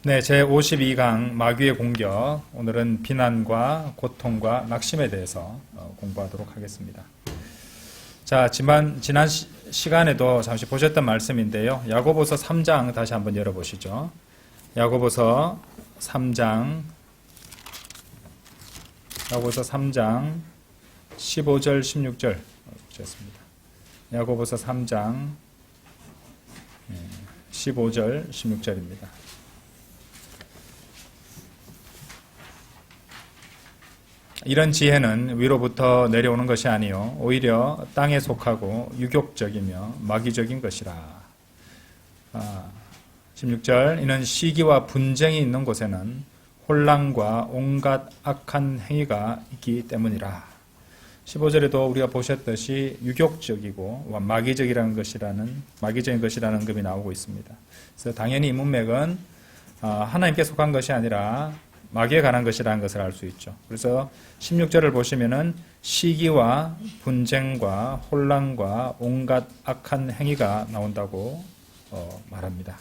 네, 제52강 마귀의 공격. 오늘은 비난과 고통과 낙심에 대해서 공부하도록 하겠습니다. 자, 지난 시간에도 잠시 보셨던 말씀인데요. 야고보서 3장 다시 한번 열어보시죠. 야고보서 3장 15절, 16절 보셨습니다. 야고보서 3장 15절, 16절입니다. 이런 지혜는 위로부터 내려오는 것이 아니요 오히려 땅에 속하고 유격적이며 마귀적인 것이라. 16절 이는 시기와 분쟁이 있는 곳에는 혼란과 온갖 악한 행위가 있기 때문이라. 15절에도 우리가 보셨듯이 유격적이고 마귀적인 것이라는 언급이 나오고 있습니다. 그래서 당연히 이 문맥은 하나님께 속한 것이 아니라 마귀에 관한 것이라는 것을 알 수 있죠. 그래서 16절을 보시면은 시기와 분쟁과 혼란과 온갖 악한 행위가 나온다고 말합니다.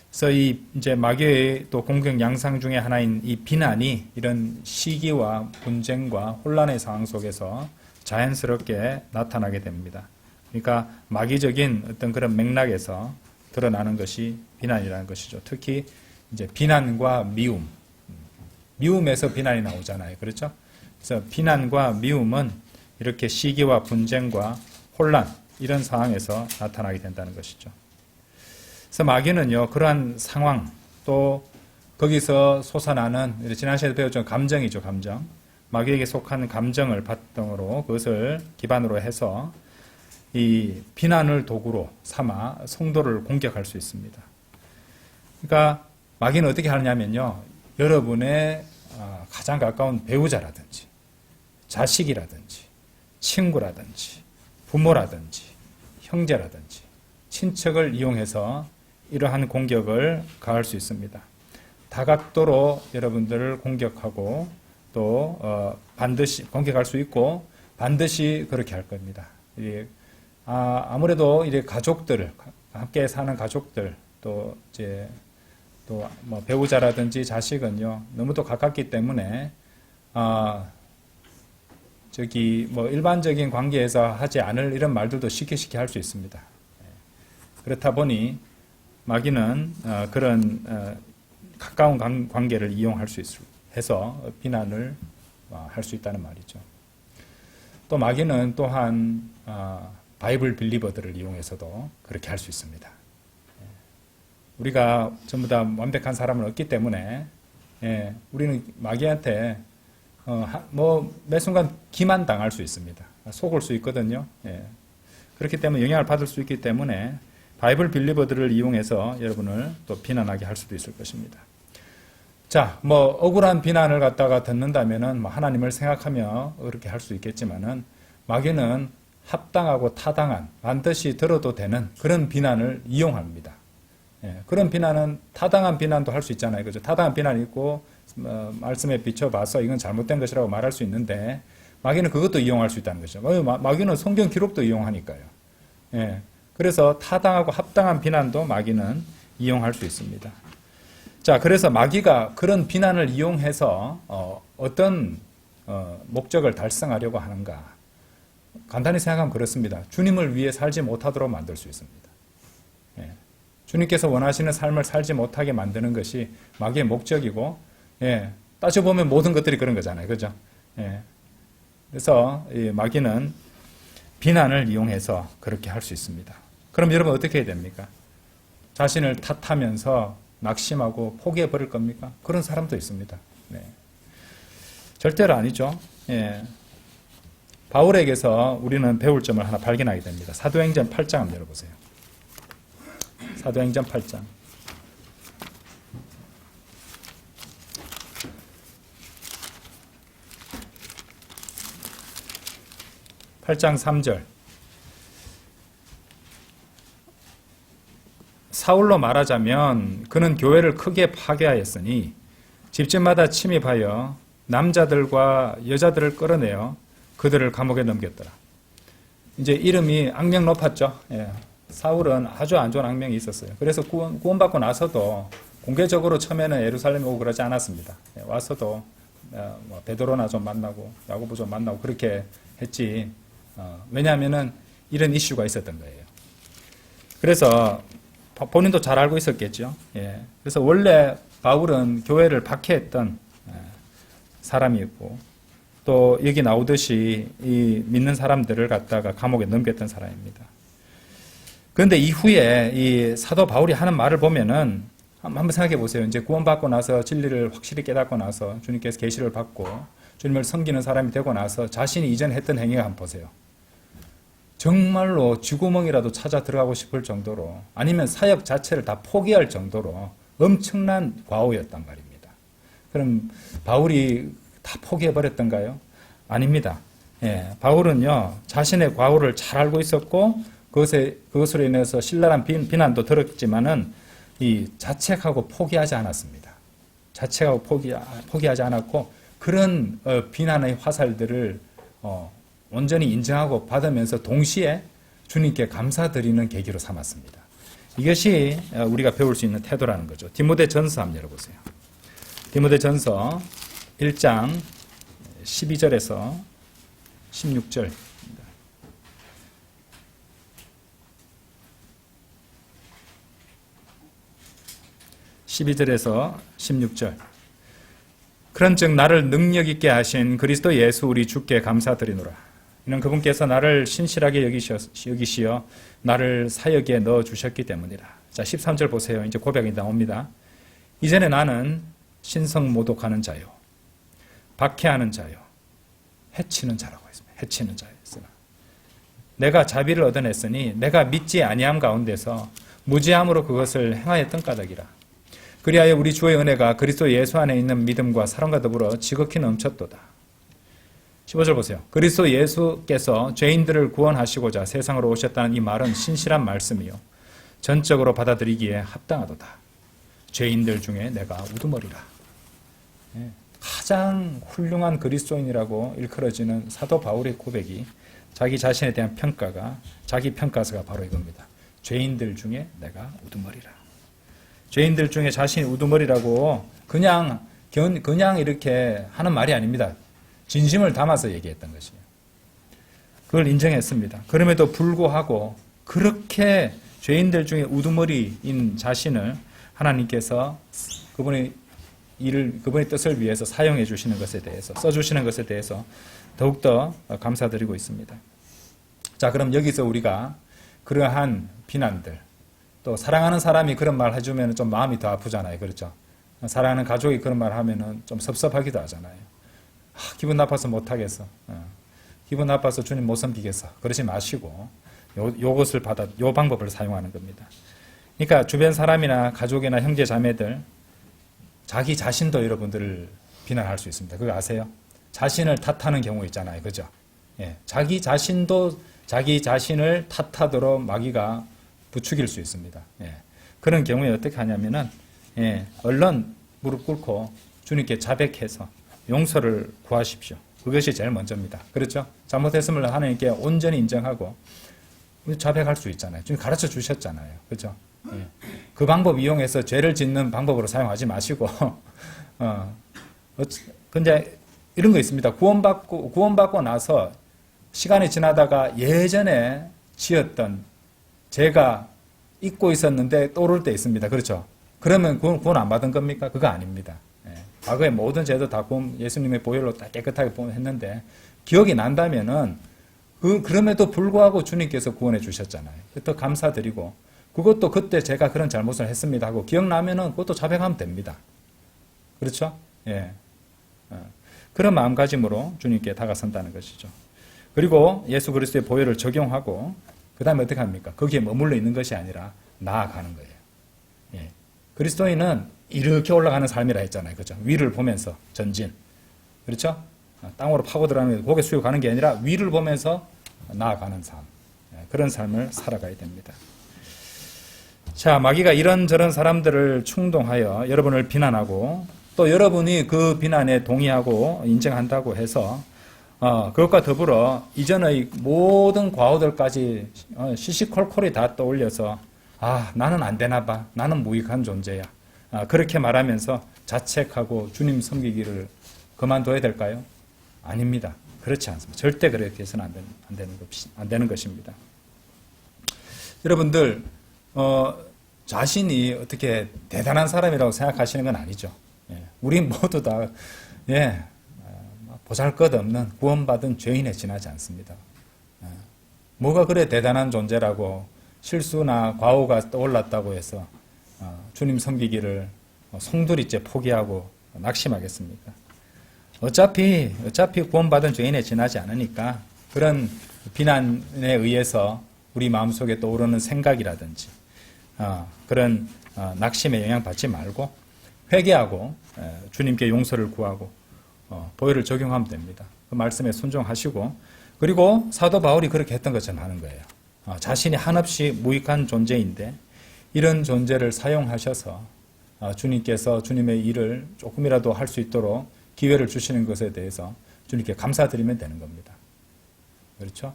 그래서 이제 마귀의 또 공격 양상 중에 하나인 이 비난이 이런 시기와 분쟁과 혼란의 상황 속에서 자연스럽게 나타나게 됩니다. 그러니까 마귀적인 어떤 그런 맥락에서 드러나는 것이 비난이라는 것이죠. 특히 이제 비난과 미움에서 비난이 나오잖아요. 그렇죠? 그래서 비난과 미움은 이렇게 시기와 분쟁과 혼란 이런 상황에서 나타나게 된다는 것이죠. 그래서 마귀는요, 그러한 상황 또 거기서 솟아나는 지난 시간에 배웠죠. 감정이죠. 감정. 마귀에게 속한 감정을 바탕으로 그것을 기반으로 해서 이 비난을 도구로 삼아 성도를 공격할 수 있습니다. 그러니까 마귀는 어떻게 하느냐면요, 여러분의 가장 가까운 배우자라든지 자식이라든지 친구라든지 부모라든지 형제라든지 친척을 이용해서 이러한 공격을 가할 수 있습니다. 다각도로 여러분들을 공격하고 또 반드시 공격할 수 있고 반드시 그렇게 할 겁니다. 아무래도 이제 가족들, 함께 사는 가족들 또 뭐 배우자라든지 자식은요 너무 또 가깝기 때문에 뭐 일반적인 관계에서 하지 않을 이런 말들도 쉽게 할 수 있습니다. 그렇다 보니 마귀는 그런 가까운 관계를 이용할 수 해서 비난을 할 수 있다는 말이죠. 또 마귀는 또한 바이블 빌리버들을 이용해서도 그렇게 할 수 있습니다. 우리가 전부 다 완벽한 사람은 없기 때문에 우리는 마귀한테 뭐 매 순간 기만당할 수 있습니다. 속을 수 있거든요. 그렇기 때문에 영향을 받을 수 있기 때문에 바이블 빌리버들을 이용해서 여러분을 또 비난하게 할 수도 있을 것입니다. 자, 뭐 억울한 비난을 갖다가 듣는다면은 뭐 하나님을 생각하며 그렇게 할 수 있겠지만은 마귀는 합당하고 타당한 반드시 들어도 되는 그런 비난을 이용합니다. 그런 비난은 타당한 비난도 할 수 있잖아요. 그죠? 타당한 비난이 있고 말씀에 비춰봐서 이건 잘못된 것이라고 말할 수 있는데 마귀는 그것도 이용할 수 있다는 거죠. 마귀는 성경 기록도 이용하니까요. 그래서 타당하고 합당한 비난도 마귀는 이용할 수 있습니다. 자, 그래서 마귀가 그런 비난을 이용해서 어떤 목적을 달성하려고 하는가? 간단히 생각하면 그렇습니다. 주님을 위해 살지 못하도록 만들 수 있습니다. 주님께서 원하시는 삶을 살지 못하게 만드는 것이 마귀의 목적이고, 따져보면 모든 것들이 그런 거잖아요. 그죠? 그래서 이 마귀는 비난을 이용해서 그렇게 할 수 있습니다. 그럼 여러분 어떻게 해야 됩니까? 자신을 탓하면서 낙심하고 포기해버릴 겁니까? 그런 사람도 있습니다. 절대로 아니죠. 바울에게서 우리는 배울 점을 하나 발견하게 됩니다. 사도행전 8장 한번 열어보세요. 사도행전 8장. 8장 3절. 사울로 말하자면 그는 교회를 크게 파괴하였으니 집집마다 침입하여 남자들과 여자들을 끌어내어 그들을 감옥에 넘겼더라. 이제 이름이 악명 높았죠. 사울은 아주 안 좋은 악명이 있었어요. 그래서 구원받고 나서도 공개적으로 처음에는 예루살렘에 오고 그러지 않았습니다. 와서도 뭐 베드로나 좀 만나고 야고보 좀 만나고 그렇게 했지. 왜냐하면은 이런 이슈가 있었던 거예요. 그래서 본인도 잘 알고 있었겠죠. 예. 그래서 원래 바울은 교회를 박해했던 사람이었고, 또 여기 나오듯이 이 믿는 사람들을 갖다가 감옥에 넘겼던 사람입니다. 그런데 이후에 이 사도 바울이 하는 말을 보면은 한번 생각해 보세요. 이제 구원받고 나서 진리를 확실히 깨닫고 나서 주님께서 계시를 받고 주님을 섬기는 사람이 되고 나서 자신이 이전에 했던 행위를 한번 보세요. 정말로 쥐구멍이라도 찾아 들어가고 싶을 정도로, 아니면 사역 자체를 다 포기할 정도로 엄청난 과오였단 말입니다. 그럼 바울이 다 포기해버렸던가요? 아닙니다. 예, 바울은요, 자신의 과오를 잘 알고 있었고, 그것으로 인해서 신랄한 비난도 들었지만은, 이 자책하고 포기하지 않았습니다. 자책하고 포기하지 않았고, 그런 비난의 화살들을 온전히 인정하고 받으면서 동시에 주님께 감사드리는 계기로 삼았습니다. 이것이 우리가 배울 수 있는 태도라는 거죠. 디모데전서 한번 열어보세요. 디모데전서 1장 12절에서 16절. 12절에서 16절. 그런즉 나를 능력 있게 하신 그리스도 예수 우리 주께 감사드리노라. 이는 그분께서 나를 신실하게 여기시어 나를 사역에 넣어 주셨기 때문이라. 자, 13절 보세요. 이제 고백이 나옵니다. 이전에 나는 신성모독하는 자요, 박해하는 자요, 해치는 자라고 했습니다. 해치는 자였으나 내가 자비를 얻어냈으니 내가 믿지 아니함 가운데서 무지함으로 그것을 행하였던 까닭이라. 그리하여 우리 주의 은혜가 그리스도 예수 안에 있는 믿음과 사랑과 더불어 지극히 넘쳤도다. 15절 보세요. 그리스도 예수께서 죄인들을 구원하시고자 세상으로 오셨다는 이 말은 신실한 말씀이요, 전적으로 받아들이기에 합당하도다. 죄인들 중에 내가 우두머리라. 가장 훌륭한 그리스도인이라고 일컬어지는 사도 바울의 고백이, 자기 자신에 대한 평가가, 자기 평가서가 바로 이겁니다. 죄인들 중에 내가 우두머리라. 죄인들 중에 자신이 우두머리라고 그냥 이렇게 하는 말이 아닙니다. 진심을 담아서 얘기했던 것이에요. 그걸 인정했습니다. 그럼에도 불구하고 그렇게 죄인들 중에 우두머리인 자신을 하나님께서 그분의 뜻을 위해서 사용해 주시는 것에 대해서, 써주시는 것에 대해서 더욱더 감사드리고 있습니다. 자, 그럼 여기서 우리가 그러한 비난들, 또 사랑하는 사람이 그런 말 해주면 좀 마음이 더 아프잖아요. 그렇죠? 사랑하는 가족이 그런 말 하면은 좀 섭섭하기도 하잖아요. 기분 나빠서 못하겠어. 기분 나빠서 주님 못 섬기겠어. 그러지 마시고 요 방법을 사용하는 겁니다. 그러니까 주변 사람이나 가족이나 형제 자매들, 자기 자신도 여러분들을 비난할 수 있습니다. 그거 아세요? 자신을 탓하는 경우 있잖아요. 그죠? 예, 자기 자신도 자기 자신을 탓하도록 마귀가 부추길 수 있습니다. 예, 그런 경우에 어떻게 하냐면은, 얼른 무릎 꿇고 주님께 자백해서 용서를 구하십시오. 그것이 제일 먼저입니다. 그렇죠? 잘못했음을 하나님께 온전히 인정하고 자백할 수 있잖아요. 주님 가르쳐 주셨잖아요. 그렇죠? 예. 그 방법 이용해서 죄를 짓는 방법으로 사용하지 마시고, 근데 이런 거 있습니다. 구원받고 나서 시간이 지나다가 예전에 지었던 죄가 잊고 있었는데 떠오를 때 있습니다. 그렇죠? 그러면 구원 안 받은 겁니까? 그거 아닙니다. 과거의 모든 죄도 다 예수님의 보혈로 다 깨끗하게 했는데 기억이 난다면은 그럼에도 불구하고 주님께서 구원해 주셨잖아요. 더 감사드리고, 그것도 그때 제가 그런 잘못을 했습니다 하고 기억나면은 그것도 자백하면 됩니다. 그렇죠? 예. 그런 마음가짐으로 주님께 다가선다는 것이죠. 그리고 예수 그리스도의 보혈을 적용하고 그 다음에 어떻게 합니까? 거기에 머물러 있는 것이 아니라 나아가는 거예요. 예. 그리스도인은 이렇게 올라가는 삶이라 했잖아요. 그렇죠? 위를 보면서 전진. 그렇죠? 땅으로 파고 들어가는 고개 숙이고 가는 게 아니라 위를 보면서 나아가는 삶. 그런 삶을 살아가야 됩니다. 자, 마귀가 이런저런 사람들을 충동하여 여러분을 비난하고, 또 여러분이 그 비난에 동의하고 인정한다고 해서 그것과 더불어 이전의 모든 과오들까지 시시콜콜이 다 떠올려서 나는 안 되나 봐. 나는 무익한 존재야. 그렇게 말하면서 자책하고 주님 섬기기를 그만둬야 될까요? 아닙니다. 그렇지 않습니다. 절대 그렇게 해서는 안 되는 것입니다. 여러분들 자신이 어떻게 대단한 사람이라고 생각하시는 건 아니죠. 우리 모두 다 보잘것없는 구원받은 죄인에 지나지 않습니다. 뭐가 그래 대단한 존재라고 실수나 과오가 떠올랐다고 해서 주님 섬기기를 송두리째 포기하고 낙심하겠습니까? 어차피 구원받은 죄인에 지나지 않으니까 그런 비난에 의해서 우리 마음속에 떠오르는 생각이라든지 그런 낙심에 영향받지 말고 회개하고 주님께 용서를 구하고 보혈을 적용하면 됩니다. 그 말씀에 순종하시고 그리고 사도 바울이 그렇게 했던 것처럼 하는 거예요. 자신이 한없이 무익한 존재인데 이런 존재를 사용하셔서 주님께서 주님의 일을 조금이라도 할 수 있도록 기회를 주시는 것에 대해서 주님께 감사드리면 되는 겁니다. 그렇죠?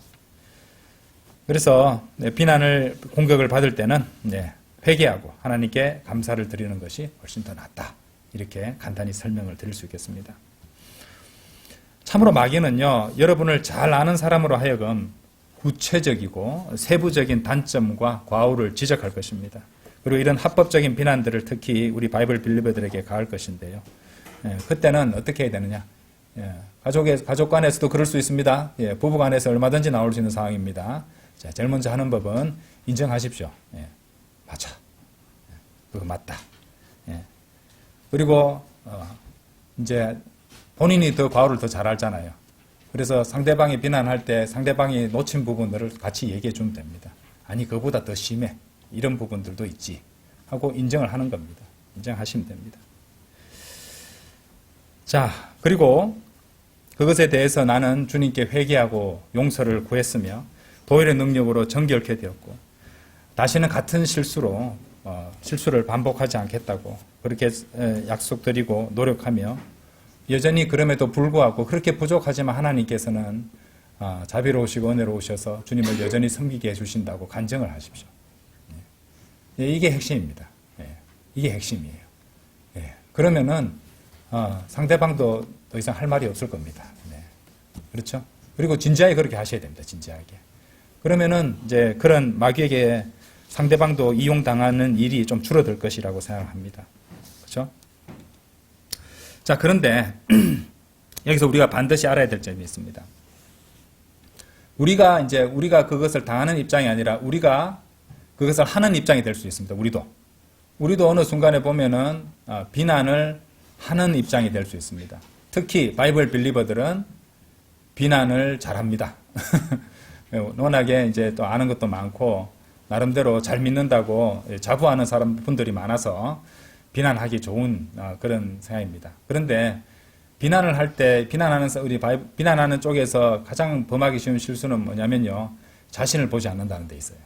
그래서 비난을 공격을 받을 때는 회개하고 하나님께 감사를 드리는 것이 훨씬 더 낫다. 이렇게 간단히 설명을 드릴 수 있겠습니다. 참으로 마귀는요, 여러분을 잘 아는 사람으로 하여금 구체적이고 세부적인 단점과 과오를 지적할 것입니다. 그리고 이런 합법적인 비난들을 특히 우리 바이블 빌리버들에게 가할 것인데요. 그때는 어떻게 해야 되느냐? 가족 간에서도 그럴 수 있습니다. 부부 간에서 얼마든지 나올 수 있는 상황입니다. 자, 제일 먼저 하는 법은 인정하십시오. 맞아. 그거 맞다. 그리고 이제 본인이 더 과오를 더 잘 알잖아요. 그래서 상대방이 비난할 때 상대방이 놓친 부분들을 같이 얘기해 주면 됩니다. 아니 그거보다 더 심해. 이런 부분들도 있지. 하고 인정을 하는 겁니다. 인정하시면 됩니다. 자, 그리고 그것에 대해서 나는 주님께 회개하고 용서를 구했으며 보혈의 능력으로 정결케 되었고 다시는 같은 실수를 반복하지 않겠다고 그렇게 약속드리고 노력하며 여전히 그럼에도 불구하고 그렇게 부족하지만 하나님께서는 자비로우시고 은혜로우셔서 주님을 여전히 섬기게 해주신다고 간증을 하십시오. 이게 핵심입니다. 이게 핵심이에요. 그러면은 상대방도 더 이상 할 말이 없을 겁니다. 그렇죠? 그리고 진지하게 그렇게 하셔야 됩니다. 진지하게. 그러면은 이제 그런 마귀에게 상대방도 이용당하는 일이 좀 줄어들 것이라고 생각합니다. 그렇죠? 자, 그런데 여기서 우리가 반드시 알아야 될 점이 있습니다. 우리가 그것을 당하는 입장이 아니라 우리가 그것을 하는 입장이 될 수 있습니다. 우리도 어느 순간에 보면은 비난을 하는 입장이 될 수 있습니다. 특히 바이블 빌리버들은 비난을 잘합니다. 워낙에 이제 또 아는 것도 많고 나름대로 잘 믿는다고 자부하는 분들이 많아서 비난하기 좋은 그런 생각입니다. 그런데 비난을 할 때 비난하는 쪽에서 가장 범하기 쉬운 실수는 뭐냐면요, 자신을 보지 않는다는 데 있어요.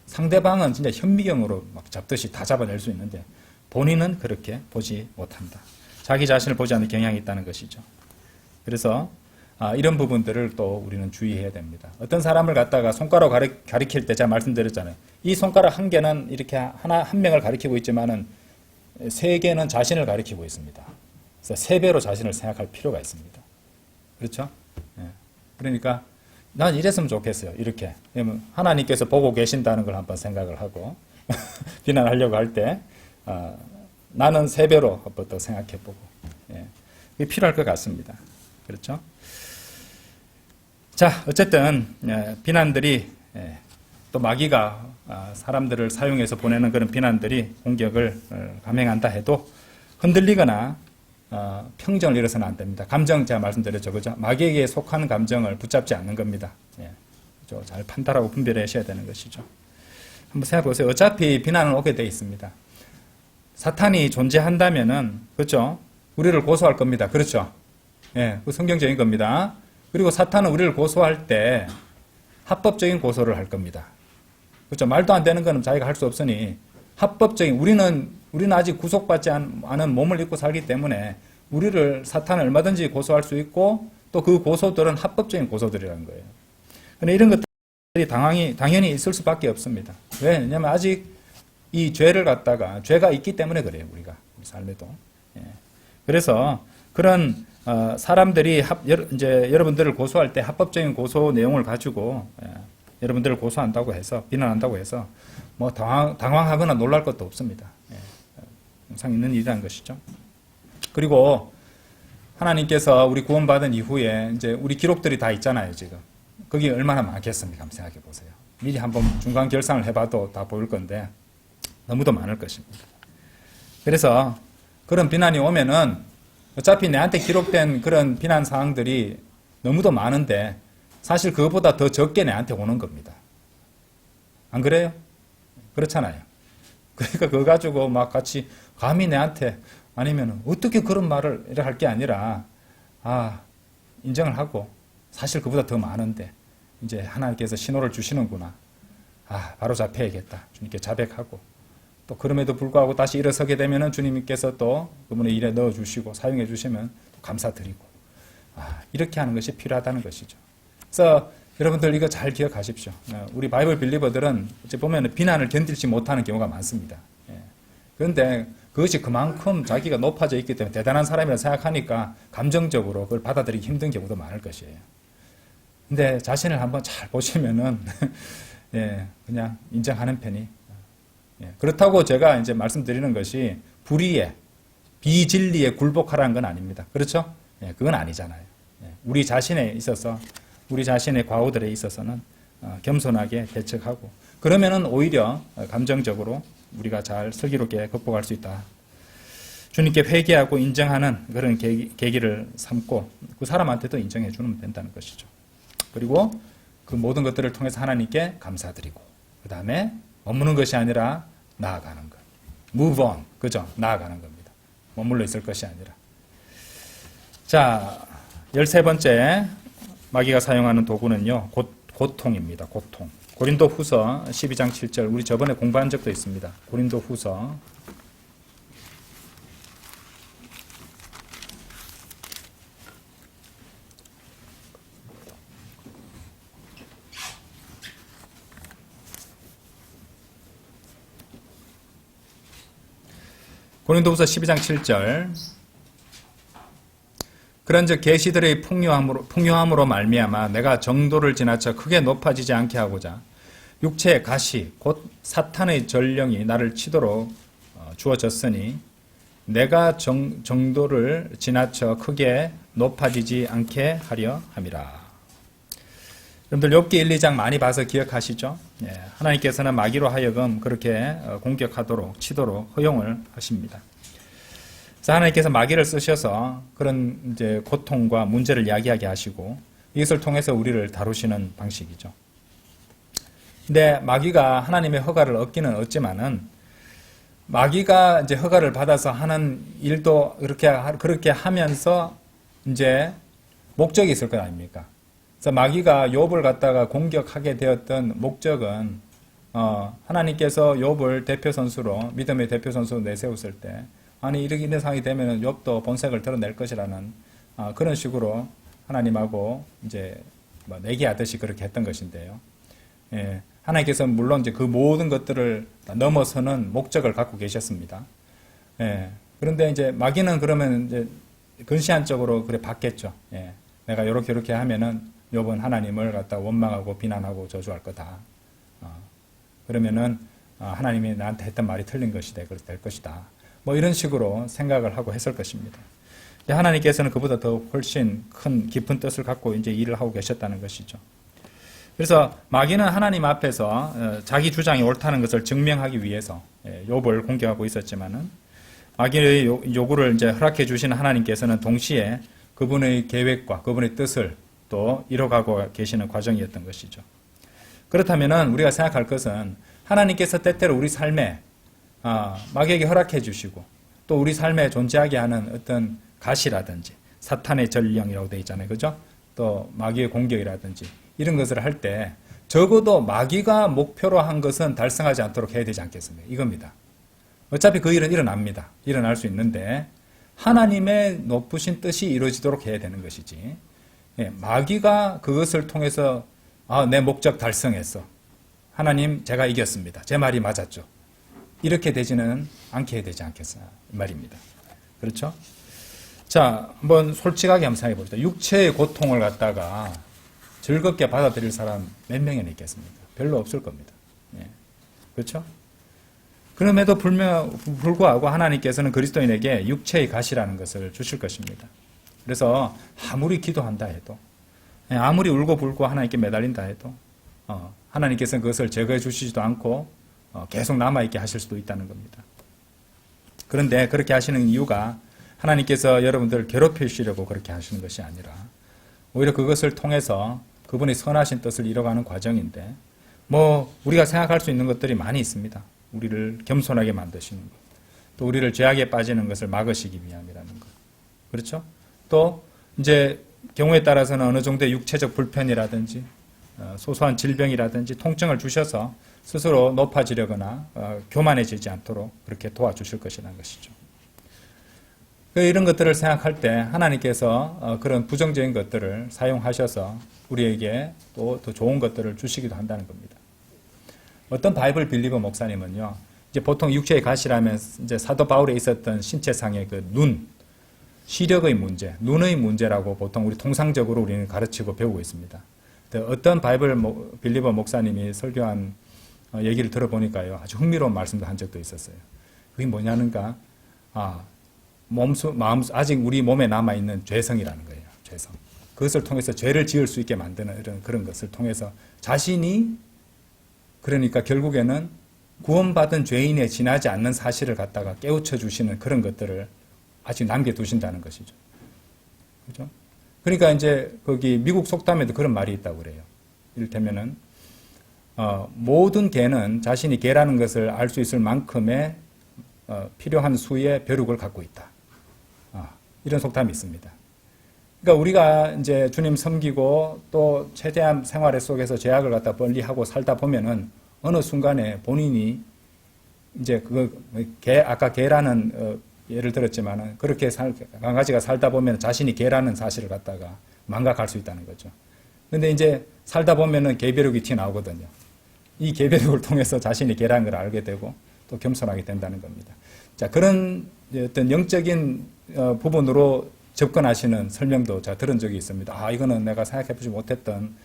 상대방은 진짜 현미경으로 막 잡듯이 다 잡아낼 수 있는데 본인은 그렇게 보지 못한다. 자기 자신을 보지 않는 경향이 있다는 것이죠. 그래서 이런 부분들을 또 우리는 주의해야 됩니다. 어떤 사람을 갖다가 손가락 가리킬 때 제가 말씀드렸잖아요. 이 손가락 한 개는 이렇게 한 명을 가리키고 있지만은 세 개는 자신을 가리키고 있습니다. 그래서 세 배로 자신을 생각할 필요가 있습니다. 그렇죠? 그러니까 난 이랬으면 좋겠어요. 이렇게. 하나님께서 보고 계신다는 걸 한번 생각을 하고 비난하려고 할 때 나는 세 배로 한번 더 생각해보고 그게 필요할 것 같습니다. 그렇죠? 자, 어쨌든 비난들이 또 마귀가 사람들을 사용해서 보내는 그런 비난들이 공격을 감행한다 해도 흔들리거나 평정을 잃어서는 안 됩니다. 감정 제가 말씀드렸죠, 그죠? 마귀에게 속한 감정을 붙잡지 않는 겁니다. 잘 판단하고 분별하셔야 되는 것이죠. 한번 생각해 보세요. 어차피 비난은 오게 돼 있습니다. 사탄이 존재한다면은, 그렇죠? 우리를 고소할 겁니다. 그렇죠? 그 성경적인 겁니다. 그리고 사탄은 우리를 고소할 때 합법적인 고소를 할 겁니다. 그렇죠? 말도 안 되는 거는 자기가 할 수 없으니 합법적인, 우리는 아직 구속받지 않은 몸을 입고 살기 때문에 우리를 사탄은 얼마든지 고소할 수 있고 또 그 고소들은 합법적인 고소들이라는 거예요. 그런데 이런 것들이 당연히 있을 수밖에 없습니다. 왜냐하면 아직 이 죄를 갖다가 죄가 있기 때문에 그래요. 우리가 우리 삶에도. 예. 그래서 그런 사람들이 이제 여러분들을 고소할 때 합법적인 고소 내용을 가지고 여러분들을 고소한다고 해서 비난한다고 해서 뭐 당황하거나 놀랄 것도 없습니다. 항상 있는 일이라는 것이죠. 그리고 하나님께서 우리 구원받은 이후에 이제 우리 기록들이 다 있잖아요, 지금. 거기 얼마나 많겠습니까? 한번 생각해 보세요. 미리 한번 중간 결산을 해봐도 다 보일 건데 너무도 많을 것입니다. 그래서 그런 비난이 오면은 어차피 내한테 기록된 그런 비난 사항들이 너무도 많은데 사실 그것보다 더 적게 내한테 오는 겁니다. 안 그래요? 그렇잖아요. 그러니까 그거 가지고 막 같이 감히 내한테 아니면 어떻게 그런 말을 이렇게 할 게 아니라 인정을 하고 사실 그보다 더 많은데 이제 하나님께서 신호를 주시는구나. 바로 잡혀야겠다. 주님께 자백하고 또 그럼에도 불구하고 다시 일어서게 되면은 주님께서 또 그분의 일에 넣어주시고 사용해 주시면 감사드리고 이렇게 하는 것이 필요하다는 것이죠. 그래서 여러분들 이거 잘 기억하십시오. 우리 바이블 빌리버들은 어찌 보면 비난을 견딜지 못하는 경우가 많습니다. 그런데 그것이 그만큼 자기가 높아져 있기 때문에 대단한 사람이라 생각하니까 감정적으로 그걸 받아들이기 힘든 경우도 많을 것이에요. 근데 자신을 한번 잘 보시면은 그냥 인정하는 편이. 그렇다고 제가 이제 말씀드리는 것이 불의에 비진리에 굴복하라는 건 아닙니다. 그렇죠? 그건 아니잖아요. 우리 자신에 있어서 우리 자신의 과오들에 있어서는 겸손하게 대처하고 그러면은 오히려 감정적으로 우리가 잘 슬기롭게 극복할 수 있다. 주님께 회개하고 인정하는 그런 계기를 삼고 그 사람한테도 인정해 주면 된다는 것이죠. 그리고 그 모든 것들을 통해서 하나님께 감사드리고 그 다음에 머무는 것이 아니라 나아가는 것. move on. 그죠? 나아가는 겁니다. 머물러 있을 것이 아니라. 자, 13번째 마귀가 사용하는 도구는요. 고통입니다. 고통. 고린도 후서 12장 7절 우리 저번에 공부한 적도 있습니다. 고린도 후서 고린도후서 12장 7절 그런즉 계시들의 풍요함으로 말미암아 내가 정도를 지나쳐 크게 높아지지 않게 하고자 육체의 가시 곧 사탄의 전령이 나를 치도록 주어졌으니 내가 정도를 지나쳐 크게 높아지지 않게 하려 함이라. 여러분들 욥기 1, 2장 많이 봐서 기억하시죠? 하나님께서는 마귀로 하여금 그렇게 공격하도록 치도록 허용을 하십니다. 그래서 하나님께서 마귀를 쓰셔서 그런 이제 고통과 문제를 야기하게 하시고 이것을 통해서 우리를 다루시는 방식이죠. 근데 마귀가 하나님의 허가를 얻기는 얻지만은 마귀가 이제 허가를 받아서 하는 일도 그렇게 하면서 이제 목적이 있을 것 아닙니까? 그래서 마귀가 욥을 갖다가 공격하게 되었던 목적은 하나님께서 욥을 대표 선수로 믿음의 대표 선수로 내세웠을 때 아니 이렇게 있는 상황이 되면 욥도 본색을 드러낼 것이라는 그런 식으로 하나님하고 이제 내기하듯이 그렇게 했던 것인데요. 하나님께서 물론 이제 그 모든 것들을 넘어서는 목적을 갖고 계셨습니다. 그런데 이제 마귀는 그러면 이제 근시안적으로 그래 봤겠죠. 내가 이렇게 하면은 욥은 하나님을 갖다 원망하고 비난하고 저주할 거다. 그러면은 하나님이 나한테 했던 말이 틀린 것이 될 것이다. 뭐 이런 식으로 생각을 하고 했을 것입니다. 하나님께서는 그보다 더 훨씬 큰 깊은 뜻을 갖고 이제 일을 하고 계셨다는 것이죠. 그래서 마귀는 하나님 앞에서 자기 주장이 옳다는 것을 증명하기 위해서 욥을 공격하고 있었지만은 마귀의 요구를 이제 허락해 주신 하나님께서는 동시에 그분의 계획과 그분의 뜻을 또 이뤄가고 계시는 과정이었던 것이죠. 그렇다면은 우리가 생각할 것은 하나님께서 때때로 우리 삶에 마귀에게 허락해 주시고 또 우리 삶에 존재하게 하는 어떤 가시라든지 사탄의 전령이라고 되어 있잖아요. 그죠? 또 마귀의 공격이라든지 이런 것을 할 때 적어도 마귀가 목표로 한 것은 달성하지 않도록 해야 되지 않겠습니까? 이겁니다. 어차피 그 일은 일어납니다. 일어날 수 있는데 하나님의 높으신 뜻이 이루어지도록 해야 되는 것이지 마귀가 그것을 통해서 내 목적 달성했어. 하나님 제가 이겼습니다. 제 말이 맞았죠. 이렇게 되지는 않게 해야 되지 않겠어 말입니다. 그렇죠? 자, 한번 솔직하게 한번 생각해 봅시다. 육체의 고통을 갖다가 즐겁게 받아들일 사람 몇 명이나 있겠습니까? 별로 없을 겁니다. 예. 그렇죠? 그럼에도 불구하고 하나님께서는 그리스도인에게 육체의 가시라는 것을 주실 것입니다. 그래서 아무리 기도한다 해도, 아무리 울고불고 하나님께 매달린다 해도 하나님께서는 그것을 제거해 주시지도 않고 계속 남아있게 하실 수도 있다는 겁니다. 그런데 그렇게 하시는 이유가 하나님께서 여러분들을 괴롭히시려고 그렇게 하시는 것이 아니라 오히려 그것을 통해서 그분의 선하신 뜻을 이뤄가는 과정인데, 우리가 생각할 수 있는 것들이 많이 있습니다. 우리를 겸손하게 만드시는 것, 또 우리를 죄악에 빠지는 것을 막으시기 위함이라는 것. 그렇죠? 또 이제 경우에 따라서는 어느 정도의 육체적 불편이라든지 소소한 질병이라든지 통증을 주셔서 스스로 높아지려거나 교만해지지 않도록 그렇게 도와주실 것이라는 것이죠. 이런 것들을 생각할 때 하나님께서 그런 부정적인 것들을 사용하셔서 우리에게 또 더 좋은 것들을 주시기도 한다는 겁니다. 어떤 바이블 빌리버 목사님은요, 이제 보통 육체의 가시라면 이제 사도 바울에 있었던 신체상의 그 시력의 문제, 눈의 문제라고 보통 우리 통상적으로 우리는 가르치고 배우고 있습니다. 어떤 바이블 빌리버 목사님이 설교한 얘기를 들어보니까요, 아주 흥미로운 말씀도 한 적도 있었어요. 그게 뭐냐는가, 아직 우리 몸에 남아있는 죄성이라는 거예요. 죄성. 그것을 통해서 죄를 지을 수 있게 만드는 그런 것을 통해서 자신이, 그러니까 결국에는 구원받은 죄인에 지나지 않는 사실을 갖다가 깨우쳐 주시는 그런 것들을 아직 남겨두신다는 것이죠. 그죠? 그러니까 이제 거기 미국 속담에도 그런 말이 있다고 그래요. 이를테면은, 모든 개는 자신이 개라는 것을 알 수 있을 만큼의 필요한 수의 벼룩을 갖고 있다. 이런 속담이 있습니다. 그러니까 우리가 이제 주님 섬기고 또 최대한 생활 속에서 죄악을 갖다 멀리하고 살다 보면은 어느 순간에 본인이 이제 아까 개라는 예를 들었지만은 그렇게 강아지가 살다 보면 자신이 개라는 사실을 갖다가 망각할 수 있다는 거죠. 근데 이제 살다 보면은 개벼룩이 튀어나오거든요. 이 개벼룩을 통해서 자신이 개라는 걸 알게 되고 또 겸손하게 된다는 겁니다. 자, 그런 어떤 영적인 부분으로 접근하시는 설명도 제가 들은 적이 있습니다. 이거는 내가 생각해보지 못했던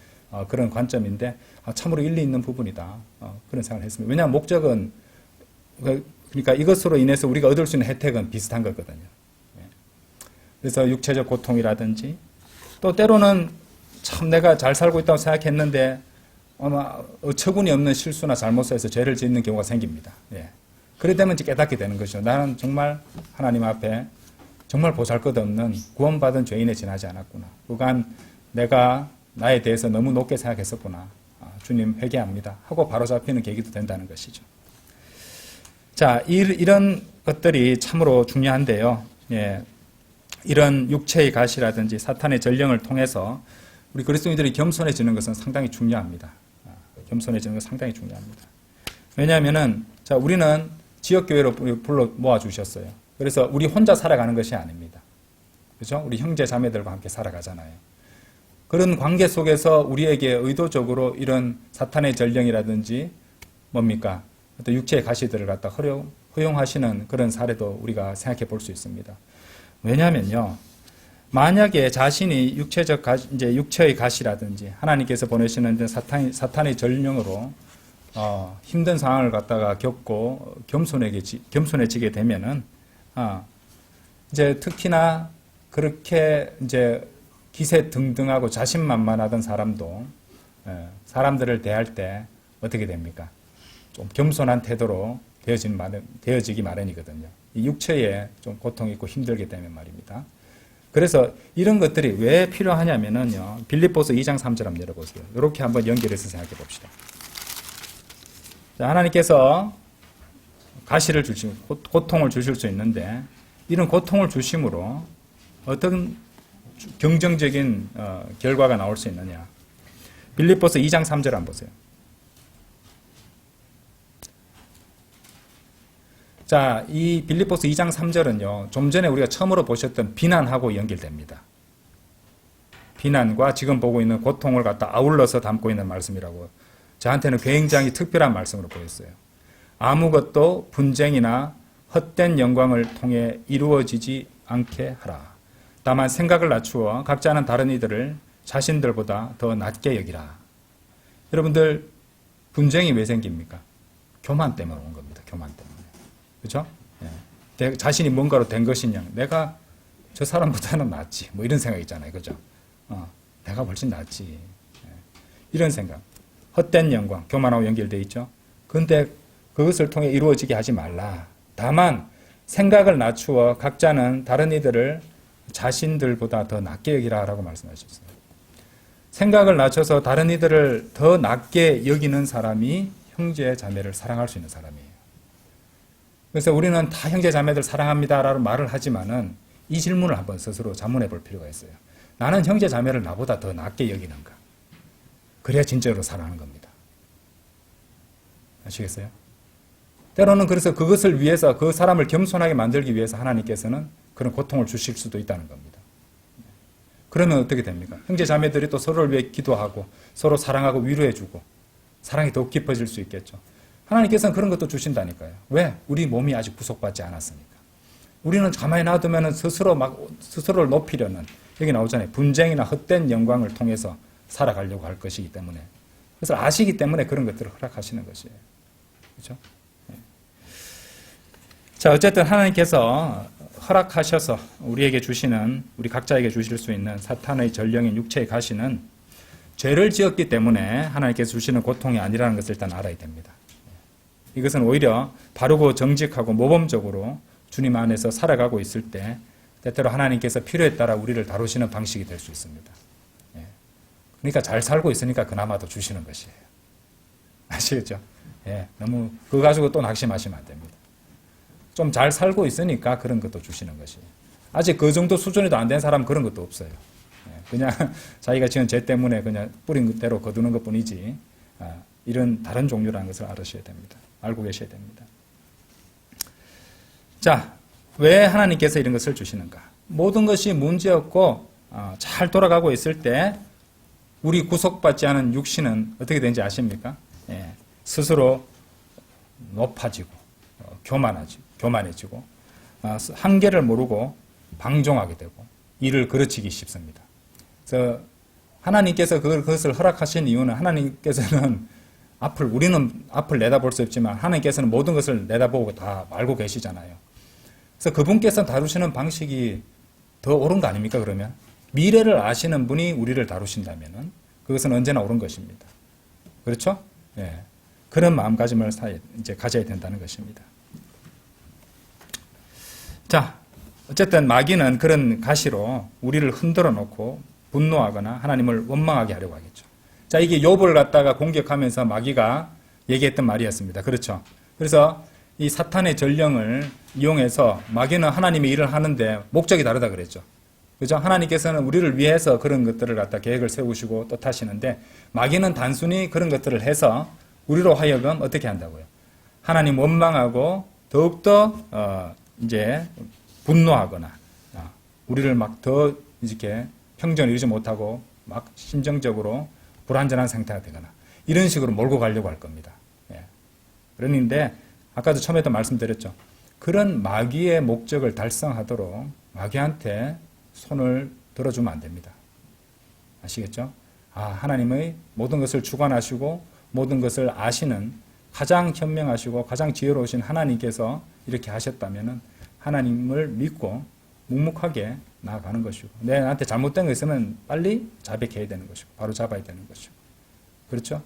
그런 관점인데 참으로 일리 있는 부분이다. 그런 생각을 했습니다. 왜냐하면 목적은, 그러니까 이것으로 인해서 우리가 얻을 수 있는 혜택은 비슷한 거거든요. 그래서 육체적 고통이라든지 또 때로는 참 내가 잘 살고 있다고 생각했는데 아마 어처구니 없는 실수나 잘못을 해서 죄를 짓는 경우가 생깁니다. 그래 되면 이제 깨닫게 되는 것이죠. 나는 정말 하나님 앞에 정말 보잘것없는 구원받은 죄인에 지나지 않았구나. 그간 내가 나에 대해서 너무 높게 생각했었구나. 주님 회개합니다. 하고 바로 잡히는 계기도 된다는 것이죠. 자, 이런 것들이 참으로 중요한데요. 이런 육체의 가시라든지 사탄의 전령을 통해서 우리 그리스도인들이 겸손해지는 것은 상당히 중요합니다. 겸손해지는 것은 상당히 중요합니다. 왜냐하면은, 자, 우리는 지역교회로 불러 모아주셨어요. 그래서 우리 혼자 살아가는 것이 아닙니다. 그죠? 우리 형제 자매들과 함께 살아가잖아요. 그런 관계 속에서 우리에게 의도적으로 이런 사탄의 전령이라든지 뭡니까? 어떤 육체의 가시들을 갖다 허용하시는 그런 사례도 우리가 생각해 볼 수 있습니다. 왜냐하면요, 만약에 자신이 육체의 가시라든지 하나님께서 보내시는 사탄의 전령으로 힘든 상황을 갖다가 겪고 겸손해지게 되면은 이제 특히나 그렇게 이제 기세등등하고 자신만만하던 사람도 사람들을 대할 때 어떻게 됩니까? 좀 겸손한 태도로 되어지기 마련이거든요. 이 육체에 좀 고통이 있고 힘들기 때문에 말입니다. 그래서 이런 것들이 왜 필요하냐면은요, 빌립보서 2장 3절 한번 열어보세요. 이렇게 한번 연결해서 생각해 봅시다. 자, 하나님께서 가시를 주시고 고통을 주실 수 있는데 이런 고통을 주심으로 어떤 긍정적인 결과가 나올 수 있느냐. 빌립보서 2장 3절 한번 보세요. 자, 이 빌립보서 2장 3절은요, 좀 전에 우리가 처음으로 보셨던 비난하고 연결됩니다. 비난과 지금 보고 있는 고통을 갖다 아울러서 담고 있는 말씀이라고 저한테는 굉장히 특별한 말씀으로 보였어요. 아무것도 분쟁이나 헛된 영광을 통해 이루어지지 않게 하라. 다만 생각을 낮추어 각자는 다른 이들을 자신들보다 더 낮게 여기라. 여러분들, 분쟁이 왜 생깁니까? 교만 때문에 온 겁니다. 교만 때문에. 그렇죠? 예. 자신이 뭔가로 된 것이냐. 내가 저 사람보다는 낫지. 뭐 이런 생각 있잖아요. 그죠? 내가 훨씬 낫지. 예. 이런 생각. 헛된 영광, 교만하고 연결되어 있죠. 그런데 그것을 통해 이루어지게 하지 말라. 다만 생각을 낮추어 각자는 다른 이들을 자신들보다 더 낮게 여기라라고 말씀하셨어요. 생각을 낮춰서 다른 이들을 더 낮게 여기는 사람이 형제 자매를 사랑할 수 있는 사람이에요. 그래서 우리는 다 형제 자매들 사랑합니다라고 말을 하지만은 이 질문을 한번 스스로 자문해 볼 필요가 있어요. 나는 형제 자매를 나보다 더 낮게 여기는가? 그래야 진짜로 사랑하는 겁니다. 아시겠어요? 때로는 그래서 그것을 위해서 그 사람을 겸손하게 만들기 위해서 하나님께서는 그런 고통을 주실 수도 있다는 겁니다. 그러면 어떻게 됩니까? 형제 자매들이 또 서로를 위해 기도하고 서로 사랑하고 위로해주고 사랑이 더욱 깊어질 수 있겠죠. 하나님께서는 그런 것도 주신다니까요. 왜? 우리 몸이 아직 구속받지 않았으니까. 우리는 가만히 놔두면 스스로를 높이려는, 여기 나오잖아요. 분쟁이나 헛된 영광을 통해서 살아가려고 할 것이기 때문에. 그래서 아시기 때문에 그런 것들을 허락하시는 것이에요. 그렇죠? 자, 어쨌든 하나님께서 허락하셔서 우리에게 주시는, 우리 각자에게 주실 수 있는 사탄의 전령인 육체의 가시는 죄를 지었기 때문에 하나님께서 주시는 고통이 아니라는 것을 일단 알아야 됩니다. 이것은 오히려 바르고 정직하고 모범적으로 주님 안에서 살아가고 있을 때 때때로 하나님께서 필요에 따라 우리를 다루시는 방식이 될 수 있습니다. 그러니까 잘 살고 있으니까 그나마도 주시는 것이에요. 아시겠죠? 너무 그거 가지고 또 낙심하시면 안 됩니다. 좀 잘 살고 있으니까 그런 것도 주시는 것이에요. 아직 그 정도 수준에도 안 된 사람은 그런 것도 없어요. 그냥 자기가 지은 죄 때문에 그냥 뿌린 대로 거두는 것 뿐이지, 이런 다른 종류라는 것을 알으셔야 됩니다. 알고 계셔야 됩니다. 자, 왜 하나님께서 이런 것을 주시는가? 모든 것이 문제없고 잘 돌아가고 있을 때 우리 구속받지 않은 육신은 어떻게 되는지 아십니까? 스스로 높아지고 교만해지고 한계를 모르고 방종하게 되고 일을 그르치기 쉽습니다. 그래서 하나님께서 그것을 허락하신 이유는 하나님께서는 우리는 앞을 내다볼 수 없지만 하나님께서는 모든 것을 내다보고 다 알고 계시잖아요. 그래서 그분께서 다루시는 방식이 더 옳은 거 아닙니까? 그러면 미래를 아시는 분이 우리를 다루신다면은 그것은 언제나 옳은 것입니다. 그렇죠? 그런 마음가짐을 이제 가져야 된다는 것입니다. 자, 어쨌든 마귀는 그런 가시로 우리를 흔들어 놓고 분노하거나 하나님을 원망하게 하려고 하겠죠. 자, 이게 욥을 갖다가 공격하면서 마귀가 얘기했던 말이었습니다. 그렇죠? 그래서 이 사탄의 전령을 이용해서 마귀는 하나님의 일을 하는데 목적이 다르다 그랬죠. 그죠? 하나님께서는 우리를 위해서 그런 것들을 갖다 계획을 세우시고 뜻하시는데 마귀는 단순히 그런 것들을 해서 우리로 하여금 어떻게 한다고요? 하나님 원망하고 더욱더 이제 분노하거나 우리를 막 더 이렇게 평정을 이루지 못하고 막 심정적으로 불안전한 상태가 되거나 이런 식으로 몰고 가려고 할 겁니다. 그런데 아까도 처음에도 말씀드렸죠. 그런 마귀의 목적을 달성하도록 마귀한테 손을 들어주면 안 됩니다. 아시겠죠? 하나님의 모든 것을 주관하시고 모든 것을 아시는 가장 현명하시고 가장 지혜로우신 하나님께서 이렇게 하셨다면 하나님을 믿고 묵묵하게 나아가는 것이고 나한테 잘못된 거 있으면 빨리 자백해야 되는 것이고 바로 잡아야 되는 것이고 그렇죠?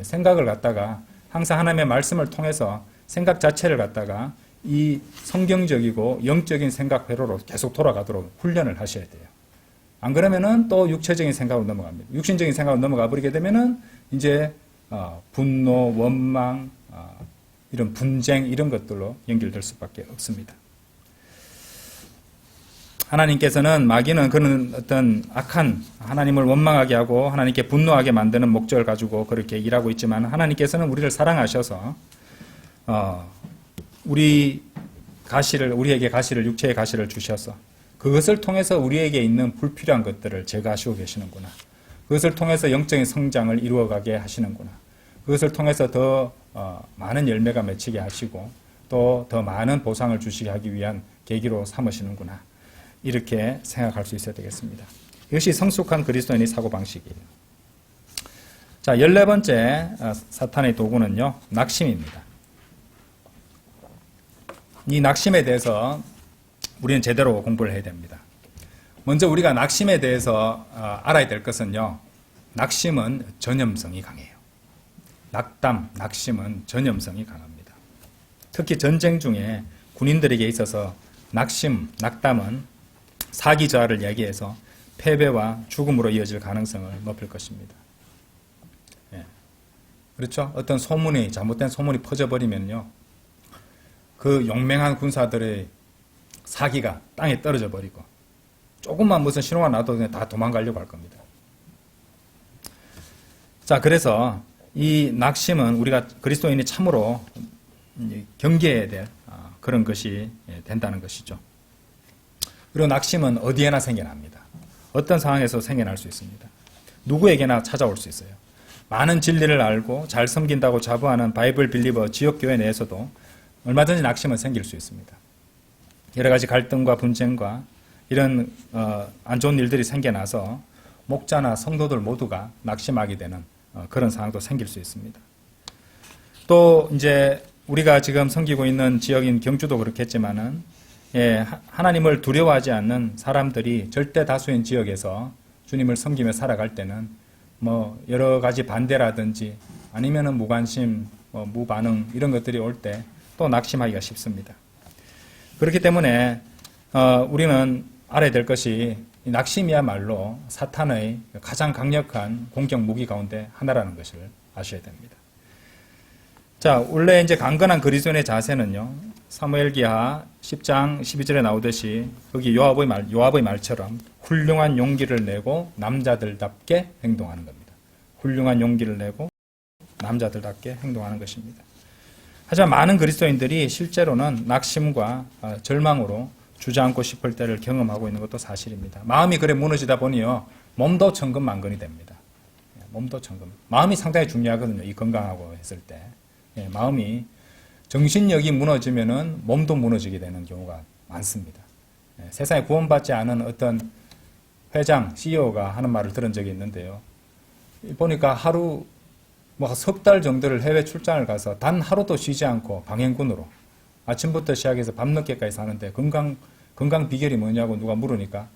생각을 갖다가 항상 하나님의 말씀을 통해서 생각 자체를 갖다가 이 성경적이고 영적인 생각 회로로 계속 돌아가도록 훈련을 하셔야 돼요. 안 그러면은 또 육체적인 생각으로 넘어갑니다. 육신적인 생각으로 넘어가 버리게 되면은 이제 분노, 원망, 이런 분쟁 이런 것들로 연결될 수밖에 없습니다. 하나님께서는 마귀는 그런 어떤 악한 하나님을 원망하게 하고 하나님께 분노하게 만드는 목적을 가지고 그렇게 일하고 있지만 하나님께서는 우리를 사랑하셔서 우리에게 가시를 육체의 가시를 주셔서 그것을 통해서 우리에게 있는 불필요한 것들을 제거하시고 계시는구나. 그것을 통해서 영적인 성장을 이루어가게 하시는구나. 그것을 통해서 더 많은 열매가 맺히게 하시고 또 더 많은 보상을 주시게 하기 위한 계기로 삼으시는구나. 이렇게 생각할 수 있어야 되겠습니다. 이것이 성숙한 그리스도인의 사고방식이에요. 자, 14번째 사탄의 도구는요, 낙심입니다. 이 낙심에 대해서 우리는 제대로 공부를 해야 됩니다. 먼저 우리가 낙심에 대해서 알아야 될 것은요, 낙심은 전염성이 강해요. 낙담, 낙심은 전염성이 강합니다. 특히 전쟁 중에 군인들에게 있어서 낙심, 낙담은 사기 저하를 야기해서 패배와 죽음으로 이어질 가능성을 높일 것입니다. 예. 그렇죠? 어떤 소문이, 잘못된 소문이 퍼져버리면요, 그 용맹한 군사들의 사기가 땅에 떨어져 버리고 조금만 무슨 신호가 나도 그냥 다 도망가려고 할 겁니다. 자, 그래서 이 낙심은 우리가 그리스도인이 참으로 경계해야 될 그런 것이 된다는 것이죠. 그리고 낙심은 어디에나 생겨납니다. 어떤 상황에서 생겨날 수 있습니다. 누구에게나 찾아올 수 있어요. 많은 진리를 알고 잘 섬긴다고 자부하는 바이블 빌리버 지역교회 내에서도 얼마든지 낙심은 생길 수 있습니다. 여러 가지 갈등과 분쟁과 이런 안 좋은 일들이 생겨나서 목자나 성도들 모두가 낙심하게 되는 그런 상황도 생길 수 있습니다. 또 이제 우리가 지금 섬기고 있는 지역인 경주도 그렇겠지만은, 예, 하나님을 두려워하지 않는 사람들이 절대 다수인 지역에서 주님을 섬기며 살아갈 때는 뭐 여러 가지 반대라든지 아니면은 무관심, 무반응 이런 것들이 올 때 또 낙심하기가 쉽습니다. 그렇기 때문에 우리는 알아야 될 것이 낙심이야말로 사탄의 가장 강력한 공격 무기 가운데 하나라는 것을 아셔야 됩니다. 자, 원래 이제 강건한 그리스도인의 자세는요, 사무엘기하 10장 12절에 나오듯이 거기 요압의 말처럼 훌륭한 용기를 내고 남자들답게 행동하는 겁니다. 훌륭한 용기를 내고 남자들답게 행동하는 것입니다. 하지만 많은 그리스도인들이 실제로는 낙심과 절망으로 주저앉고 싶을 때를 경험하고 있는 것도 사실입니다. 마음이 그래 무너지다 보니요, 몸도 천근만근이 됩니다. 몸도 천근. 마음이 상당히 중요하거든요. 이 건강하고 했을 때. 예, 마음이 정신력이 무너지면은 몸도 무너지게 되는 경우가 많습니다. 예, 세상에 구원받지 않은 어떤 회장, CEO가 하는 말을 들은 적이 있는데요. 보니까 하루 뭐 석 달 정도를 해외 출장을 가서 단 하루도 쉬지 않고 방행군으로 아침부터 시작해서 밤늦게까지 사는데 건강 비결이 뭐냐고 누가 물으니까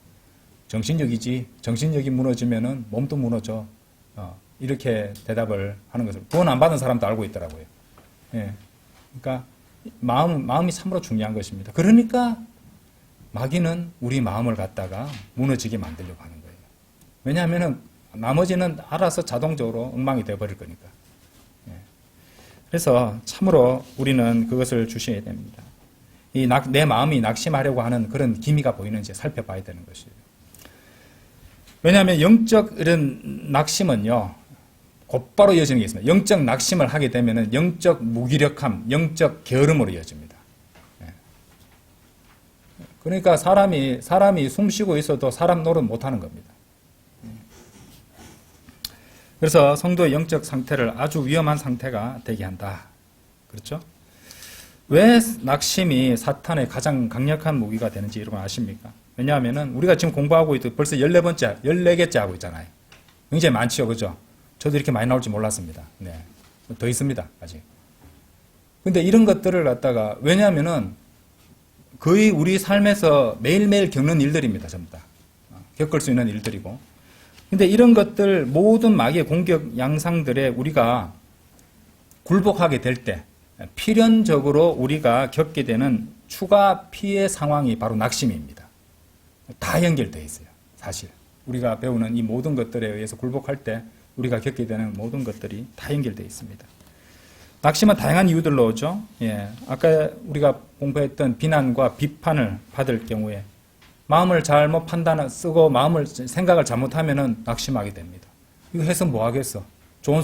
정신력이지. 정신력이 무너지면은 몸도 무너져. 이렇게 대답을 하는 것을 구원 안 받은 사람도 알고 있더라고요. 예. 그러니까 마음이 참으로 중요한 것입니다. 그러니까 마귀는 우리 마음을 갖다가 무너지게 만들려고 하는 거예요. 왜냐하면은 나머지는 알아서 자동적으로 엉망이 되어버릴 거니까. 예. 그래서 참으로 우리는 그것을 주셔야 됩니다. 내 마음이 낙심하려고 하는 그런 기미가 보이는지 살펴봐야 되는 것이에요. 왜냐하면 영적 이런 낙심은요, 곧바로 이어지는 게 있습니다. 영적 낙심을 하게 되면 영적 무기력함, 영적 게으름으로 이어집니다. 예. 그러니까 사람이 숨 쉬고 있어도 사람 노릇 못하는 겁니다. 그래서 성도의 영적 상태를 아주 위험한 상태가 되게 한다. 그렇죠? 왜 낙심이 사탄의 가장 강력한 무기가 되는지 여러분 아십니까? 왜냐하면은 우리가 지금 공부하고 있도 벌써 14개째 하고 있잖아요. 굉장히 많지요. 그죠? 저도 이렇게 많이 나올 줄 몰랐습니다. 네. 더 있습니다. 아직. 근데 이런 것들을 갖다가, 왜냐하면은 거의 우리 삶에서 매일매일 겪는 일들입니다. 전부 다. 겪을 수 있는 일들이고. 근데 이런 것들 모든 마귀의 공격 양상들에 우리가 굴복하게 될 때 필연적으로 우리가 겪게 되는 추가 피해 상황이 바로 낙심입니다. 다 연결되어 있어요. 사실 우리가 배우는 이 모든 것들에 의해서 굴복할 때 우리가 겪게 되는 모든 것들이 다 연결되어 있습니다. 낙심은 다양한 이유들로 오죠. 예, 아까 우리가 공부했던 비난과 비판을 받을 경우에 마음을 잘못 쓰고 생각을 잘못하면은 낙심하게 됩니다. 이거 해서 뭐 하겠어? 좋은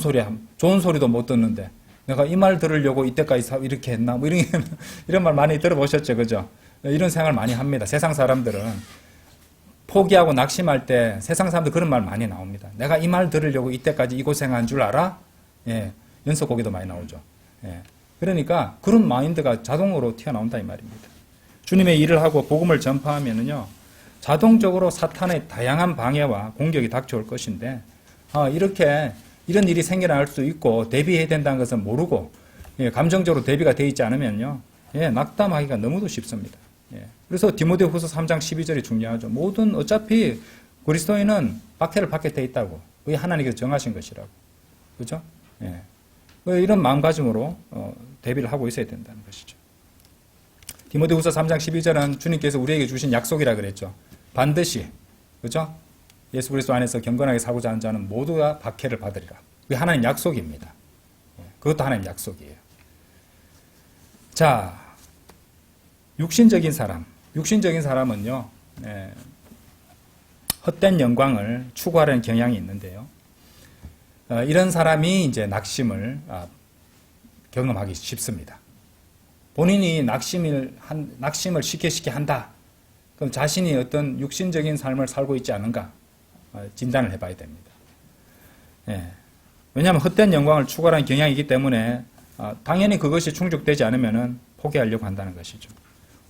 소리도 못 듣는데 내가 이 말 들으려고 이때까지 이렇게 했나? 뭐 이런 말 많이 들어보셨죠, 그죠? 이런 생각을 많이 합니다. 세상 사람들은 포기하고 낙심할 때 세상 사람들 그런 말 많이 나옵니다. 내가 이 말 들으려고 이때까지 이 고생한 줄 알아? 예, 연속 고기도 많이 나오죠. 예. 그러니까 그런 마인드가 자동으로 튀어나온다 이 말입니다. 주님의 일을 하고 복음을 전파하면은요, 자동적으로 사탄의 다양한 방해와 공격이 닥쳐올 것인데, 이렇게 이런 일이 생겨날 수도 있고 대비해야 된다는 것은 모르고, 예, 감정적으로 대비가 되어 있지 않으면요, 예, 낙담하기가 너무도 쉽습니다. 예. 그래서 디모데후서 3장 12절이 중요하죠. 모든 어차피 그리스도인은 박해를 받게 돼 있다고. 그게 하나님께서 정하신 것이라고. 그죠? 예. 이런 마음가짐으로 대비를 하고 있어야 된다는 것이죠. 디모데후서 3장 12절은 주님께서 우리에게 주신 약속이라 그랬죠. 반드시, 그죠? 예수 그리스도 안에서 경건하게 살고자 하는 자는 모두가 박해를 받으리라. 그게 하나님 약속입니다. 그것도 하나님 약속이에요. 자, 육신적인 사람은요, 헛된 영광을 추구하려는 경향이 있는데요. 이런 사람이 이제 낙심을 경험하기 쉽습니다. 본인이 낙심을 쉽게 한다. 그럼 자신이 어떤 육신적인 삶을 살고 있지 않은가 진단을 해봐야 됩니다. 예. 왜냐하면 헛된 영광을 추구하는 경향이기 때문에 당연히 그것이 충족되지 않으면 포기하려고 한다는 것이죠.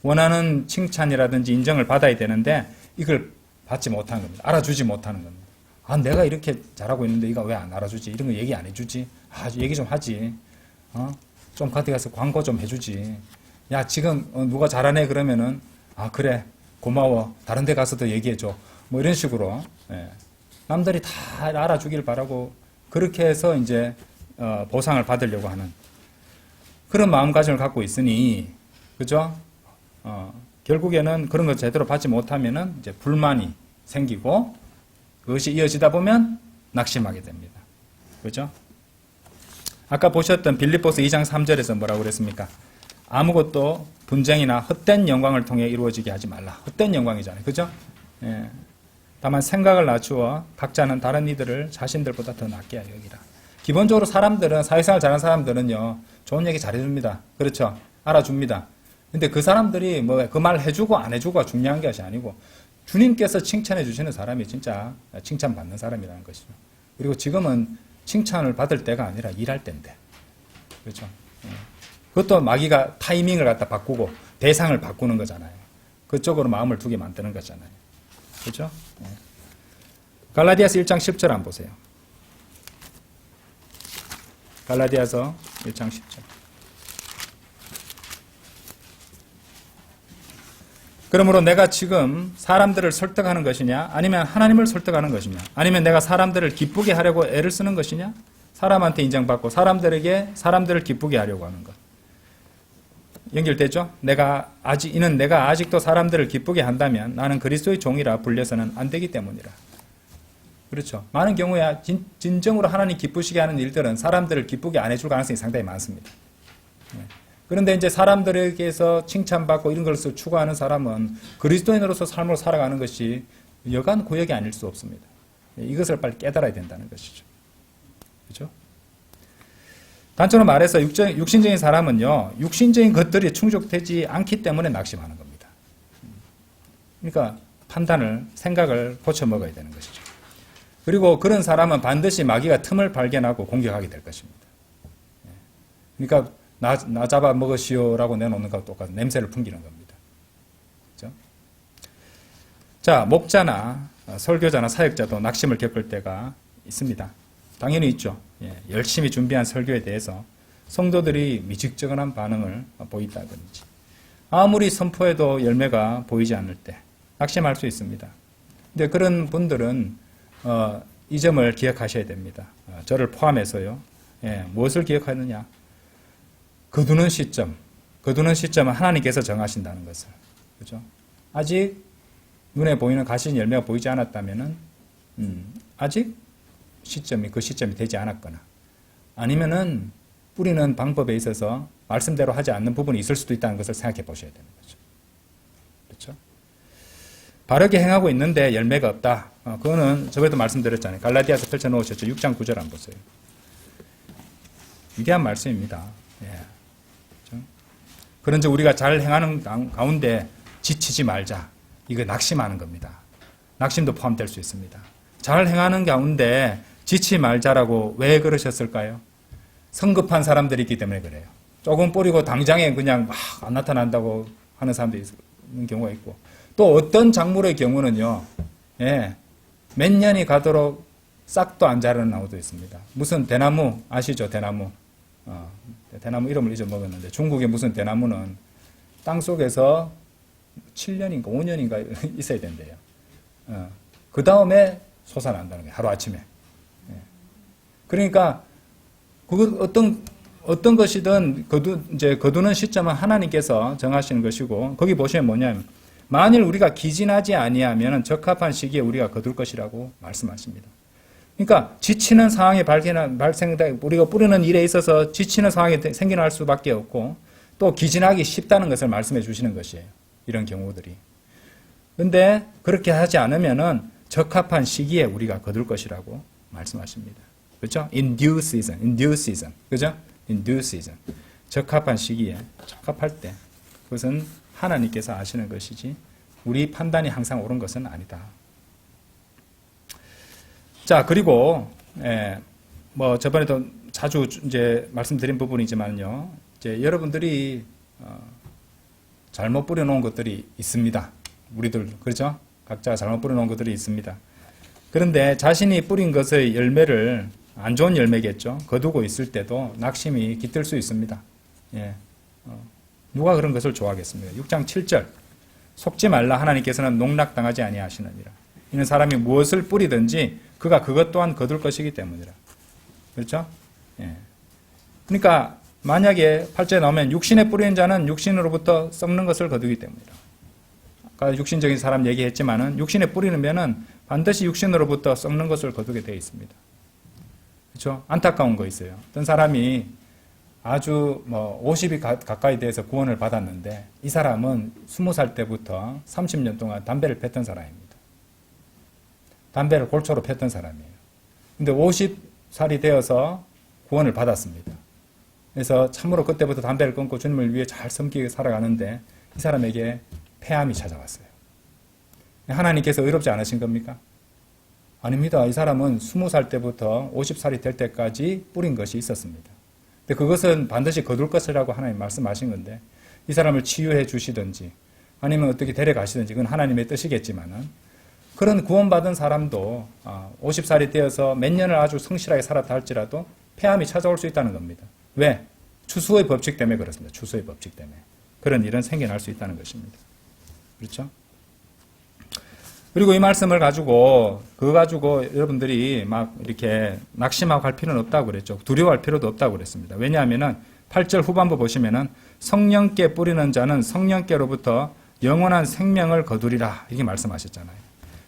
원하는 칭찬이라든지 인정을 받아야 되는데 이걸 받지 못하는 겁니다. 알아주지 못하는 겁니다. 내가 이렇게 잘하고 있는데 이거 왜 안 알아주지? 이런 거 얘기 안 해주지? 얘기 좀 하지. 좀 어디 가서 광고 좀 해주지. 야, 지금 누가 잘하네 그러면은 그래 고마워. 다른 데 가서도 얘기해줘. 뭐 이런 식으로 남들이 다 알아주길 바라고 그렇게 해서 이제 보상을 받으려고 하는 그런 마음가짐을 갖고 있으니, 그죠? 결국에는 그런 걸 제대로 받지 못하면은 이제 불만이 생기고 그것이 이어지다 보면 낙심하게 됩니다. 그죠? 아까 보셨던 빌립보서 2장 3절에서 뭐라고 그랬습니까? 아무것도 분쟁이나 헛된 영광을 통해 이루어지게 하지 말라. 헛된 영광이잖아요. 그죠? 예. 다만 생각을 낮추어 각자는 다른 이들을 자신들보다 더 낫게 여기라. 기본적으로 사람들은, 사회생활 잘하는 사람들은요, 좋은 얘기 잘해줍니다. 그렇죠? 알아줍니다. 근데 그 사람들이 뭐 그 말 해주고 안 해주고가 중요한 것이 아니고 주님께서 칭찬해 주시는 사람이 진짜 칭찬받는 사람이라는 것이죠. 그리고 지금은 칭찬을 받을 때가 아니라 일할 때인데. 그렇죠? 그것도 마귀가 타이밍을 갖다 바꾸고 대상을 바꾸는 거잖아요. 그쪽으로 마음을 두게 만드는 거잖아요. 그렇죠? 갈라디아서 1장 10절 한번 보세요. 갈라디아서 1장 10절. 그러므로 내가 지금 사람들을 설득하는 것이냐, 아니면 하나님을 설득하는 것이냐, 아니면 내가 사람들을 기쁘게 하려고 애를 쓰는 것이냐, 사람한테 인정받고 사람들을 기쁘게 하려고 하는 것. 연결되죠? 이는 내가 아직도 사람들을 기쁘게 한다면 나는 그리스도의 종이라 불려서는 안 되기 때문이라. 그렇죠. 많은 경우에 진정으로 하나님 기쁘시게 하는 일들은 사람들을 기쁘게 안 해줄 가능성이 상당히 많습니다. 그런데 이제 사람들에게서 칭찬받고 이런 것을 추구하는 사람은 그리스도인으로서 삶을 살아가는 것이 여간 고역이 아닐 수 없습니다. 이것을 빨리 깨달아야 된다는 것이죠. 그렇죠? 단적으로 말해서 육신적인 사람은요, 육신적인 것들이 충족되지 않기 때문에 낙심하는 겁니다. 그러니까 생각을 고쳐 먹어야 되는 것이죠. 그리고 그런 사람은 반드시 마귀가 틈을 발견하고 공격하게 될 것입니다. 그러니까 나 잡아 먹으시오라고 내놓는 것과 똑같은 냄새를 풍기는 겁니다. 그렇죠? 자, 목자나 설교자나 사역자도 낙심을 겪을 때가 있습니다. 당연히 있죠. 열심히 준비한 설교에 대해서 성도들이 미직적한 반응을 보인다든지 아무리 선포해도 열매가 보이지 않을 때 낙심할 수 있습니다. 근데 그런 분들은 이 점을 기억하셔야 됩니다. 저를 포함해서요. 무엇을 기억하느냐? 거두는 시점은 하나님께서 정하신다는 것을. 그죠? 아직 눈에 보이는 가시는 열매가 보이지 않았다면은, 아직 그 시점이 되지 않았거나, 아니면은 뿌리는 방법에 있어서 말씀대로 하지 않는 부분이 있을 수도 있다는 것을 생각해 보셔야 되는 거죠. 그렇죠? 바르게 행하고 있는데 열매가 없다. 그거는 저번에도 말씀드렸잖아요. 갈라디아서 펼쳐놓으셨죠. 6장 9절 한번 보세요. 위대한 말씀입니다. 그런즉 우리가 잘 행하는 가운데 지치지 말자. 이거 낙심하는 겁니다. 낙심도 포함될 수 있습니다. 잘 행하는 가운데 지치지 말자라고 왜 그러셨을까요? 성급한 사람들이 있기 때문에 그래요. 조금 뿌리고 당장에 그냥 막 안 나타난다고 하는 사람들이 있는 경우가 있고, 또 어떤 작물의 경우는요, 예, 몇 년이 가도록 싹도 안 자라는 나무도 있습니다. 무슨 대나무 아시죠? 대나무. 대나무 이름을 잊어먹었는데 중국의 무슨 대나무는 땅 속에서 7년인가 5년인가 있어야 된대요. 그 다음에 솟아난다는 거예요. 하루아침에. 예. 그러니까 그 어떤 것이든 거두는 시점은 하나님께서 정하시는 것이고, 거기 보시면 뭐냐면 만일 우리가 기진하지 아니하면 적합한 시기에 우리가 거둘 것이라고 말씀하십니다. 그러니까 지치는 상황이 발생돼 우리가 뿌리는 일에 있어서 지치는 상황이 생겨날 수밖에 없고, 또 기진하기 쉽다는 것을 말씀해 주시는 것이에요. 이런 경우들이. 그런데 그렇게 하지 않으면은 적합한 시기에 우리가 거둘 것이라고 말씀하십니다. 그렇죠? In due season. 그죠? In due season. 적합한 시기에, 적합할 때. 그것은 하나님께서 아시는 것이지 우리 판단이 항상 옳은 것은 아니다. 자, 그리고 뭐 저번에도 자주 이제 말씀드린 부분이지만요. 이제 여러분들이 잘못 뿌려놓은 것들이 있습니다. 우리들 그렇죠? 각자 잘못 뿌려놓은 것들이 있습니다. 그런데 자신이 뿌린 것의 열매를 안 좋은 열매겠죠. 거두고 있을 때도 낙심이 깃들 수 있습니다. 예. 누가 그런 것을 좋아하겠습니까? 6장 7절 속지 말라 하나님께서는 농락당하지 아니하시느니라. 이는 사람이 무엇을 뿌리든지 그가 그것 또한 거둘 것이기 때문이라. 그렇죠? 예. 그러니까 만약에 8절에 나오면 육신에 뿌리는 자는 육신으로부터 썩는 것을 거두기 때문이라. 아까 육신적인 사람 얘기했지만은 육신에 뿌리면은 반드시 육신으로부터 썩는 것을 거두게 되어 있습니다. 그렇죠? 안타까운 거 있어요. 어떤 사람이 아주 50이 가까이 돼서 구원을 받았는데 이 사람은 20살 때부터 30년 동안 담배를 폈던 사람입니다. 담배를 골초로 폈던 사람이에요. 근데 50살이 되어서 구원을 받았습니다. 그래서 참으로 그때부터 담배를 끊고 주님을 위해 잘 섬기게 살아가는데 이 사람에게 폐암이 찾아왔어요. 하나님께서 의롭지 않으신 겁니까? 아닙니다. 이 사람은 20살 때부터 50살이 될 때까지 뿌린 것이 있었습니다. 근데 그것은 반드시 거둘 것이라고 하나님 말씀하신 건데 이 사람을 치유해 주시든지 아니면 어떻게 데려가시든지 그건 하나님의 뜻이겠지만은 그런 구원받은 사람도 50살이 되어서 몇 년을 아주 성실하게 살았다 할지라도 폐암이 찾아올 수 있다는 겁니다. 왜? 추수의 법칙 때문에 그렇습니다. 추수의 법칙 때문에. 그런 일은 생겨날 수 있다는 것입니다. 그렇죠? 그리고 이 말씀을 가지고 그거 가지고 여러분들이 막 이렇게 낙심하고 할 필요는 없다고 그랬죠. 두려워할 필요도 없다고 그랬습니다. 왜냐하면은 8절 후반부 보시면은 성령께 뿌리는 자는 성령께로부터 영원한 생명을 거두리라 이렇게 말씀하셨잖아요.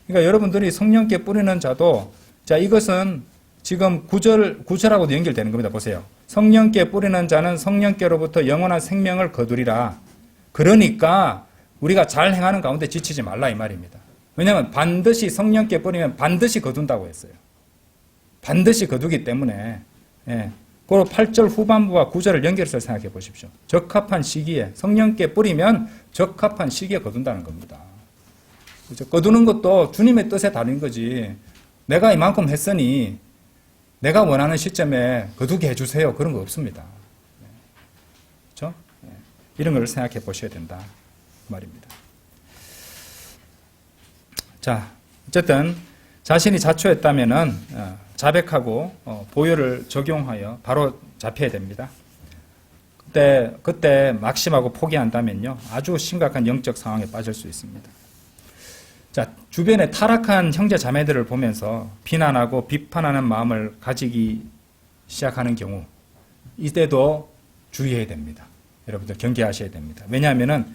그러니까 여러분들이 성령께 뿌리는 자도 자 이것은 지금 구절하고도 연결되는 겁니다. 보세요. 성령께 뿌리는 자는 성령께로부터 영원한 생명을 거두리라. 그러니까 우리가 잘 행하는 가운데 지치지 말라 이 말입니다. 왜냐하면 반드시 성령께 뿌리면 반드시 거둔다고 했어요. 반드시 거두기 때문에 그 8절 후반부와 9절을 연결해서 생각해 보십시오. 적합한 시기에 성령께 뿌리면 적합한 시기에 거둔다는 겁니다. 그렇죠? 거두는 것도 주님의 뜻에 달린 거지. 내가 이만큼 했으니 내가 원하는 시점에 거두게 해주세요. 그런 거 없습니다. 그렇죠? 이런 걸 생각해 보셔야 된다 그 말입니다. 자, 어쨌든 자신이 자초했다면은 자백하고 보혈을 적용하여 바로 잡혀야 됩니다. 그때 막심하고 포기한다면요 아주 심각한 영적 상황에 빠질 수 있습니다. 자, 주변에 타락한 형제 자매들을 보면서 비난하고 비판하는 마음을 가지기 시작하는 경우 이때도 주의해야 됩니다. 여러분들 경계하셔야 됩니다. 왜냐하면은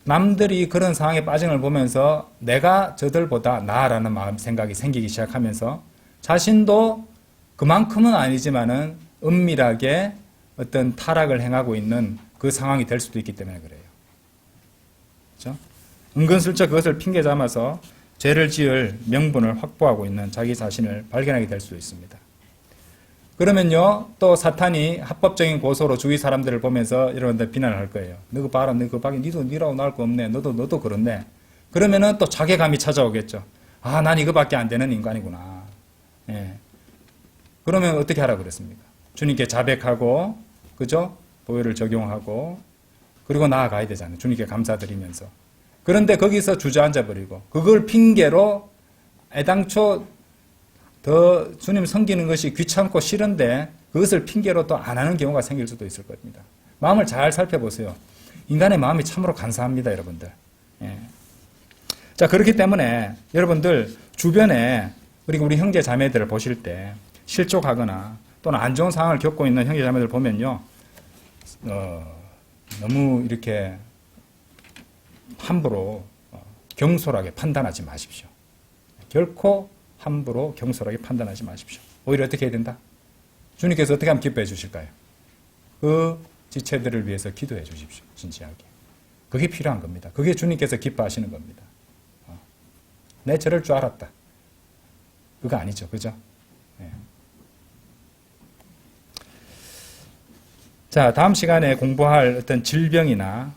남들이 그런 상황에 빠진 걸 보면서 내가 저들보다 나아라는 마음 생각이 생기기 시작하면서 자신도 그만큼은 아니지만은 은밀하게 어떤 타락을 행하고 있는 그 상황이 될 수도 있기 때문에 그래요. 그렇죠? 은근슬쩍 그것을 핑계 삼아서 죄를 지을 명분을 확보하고 있는 자기 자신을 발견하게 될 수도 있습니다. 그러면요, 또 사탄이 합법적인 고소로 주위 사람들을 보면서 여러분들 비난을 할 거예요. 너 그거 봐라, 너 그거 봐라, 니라고 나올 거 없네. 너도 그렇네. 그러면은 또 자괴감이 찾아오겠죠. 난 이거밖에 안 되는 인간이구나. 예. 그러면 어떻게 하라 그랬습니까? 주님께 자백하고, 그죠? 보혈을 적용하고, 그리고 나아가야 되잖아요. 주님께 감사드리면서. 그런데 거기서 주저앉아 버리고, 그걸 핑계로 애당초 더 주님 섬기는 것이 귀찮고 싫은데 그것을 핑계로 또 안 하는 경우가 생길 수도 있을 겁니다. 마음을 잘 살펴보세요. 인간의 마음이 참으로 간사합니다, 여러분들. 예. 자, 그렇기 때문에 여러분들 주변에 그리고 우리 형제 자매들을 보실 때 실족하거나 또는 안 좋은 상황을 겪고 있는 형제 자매들 보면요, 너무 이렇게 함부로 경솔하게 판단하지 마십시오. 결코 함부로 경솔하게 판단하지 마십시오. 오히려 어떻게 해야 된다? 주님께서 어떻게 하면 기뻐해 주실까요? 그 지체들을 위해서 기도해 주십시오. 진지하게. 그게 필요한 겁니다. 그게 주님께서 기뻐하시는 겁니다. 내 저럴 줄 알았다. 그거 아니죠. 그죠? 네. 자, 다음 시간에 공부할 어떤 질병이나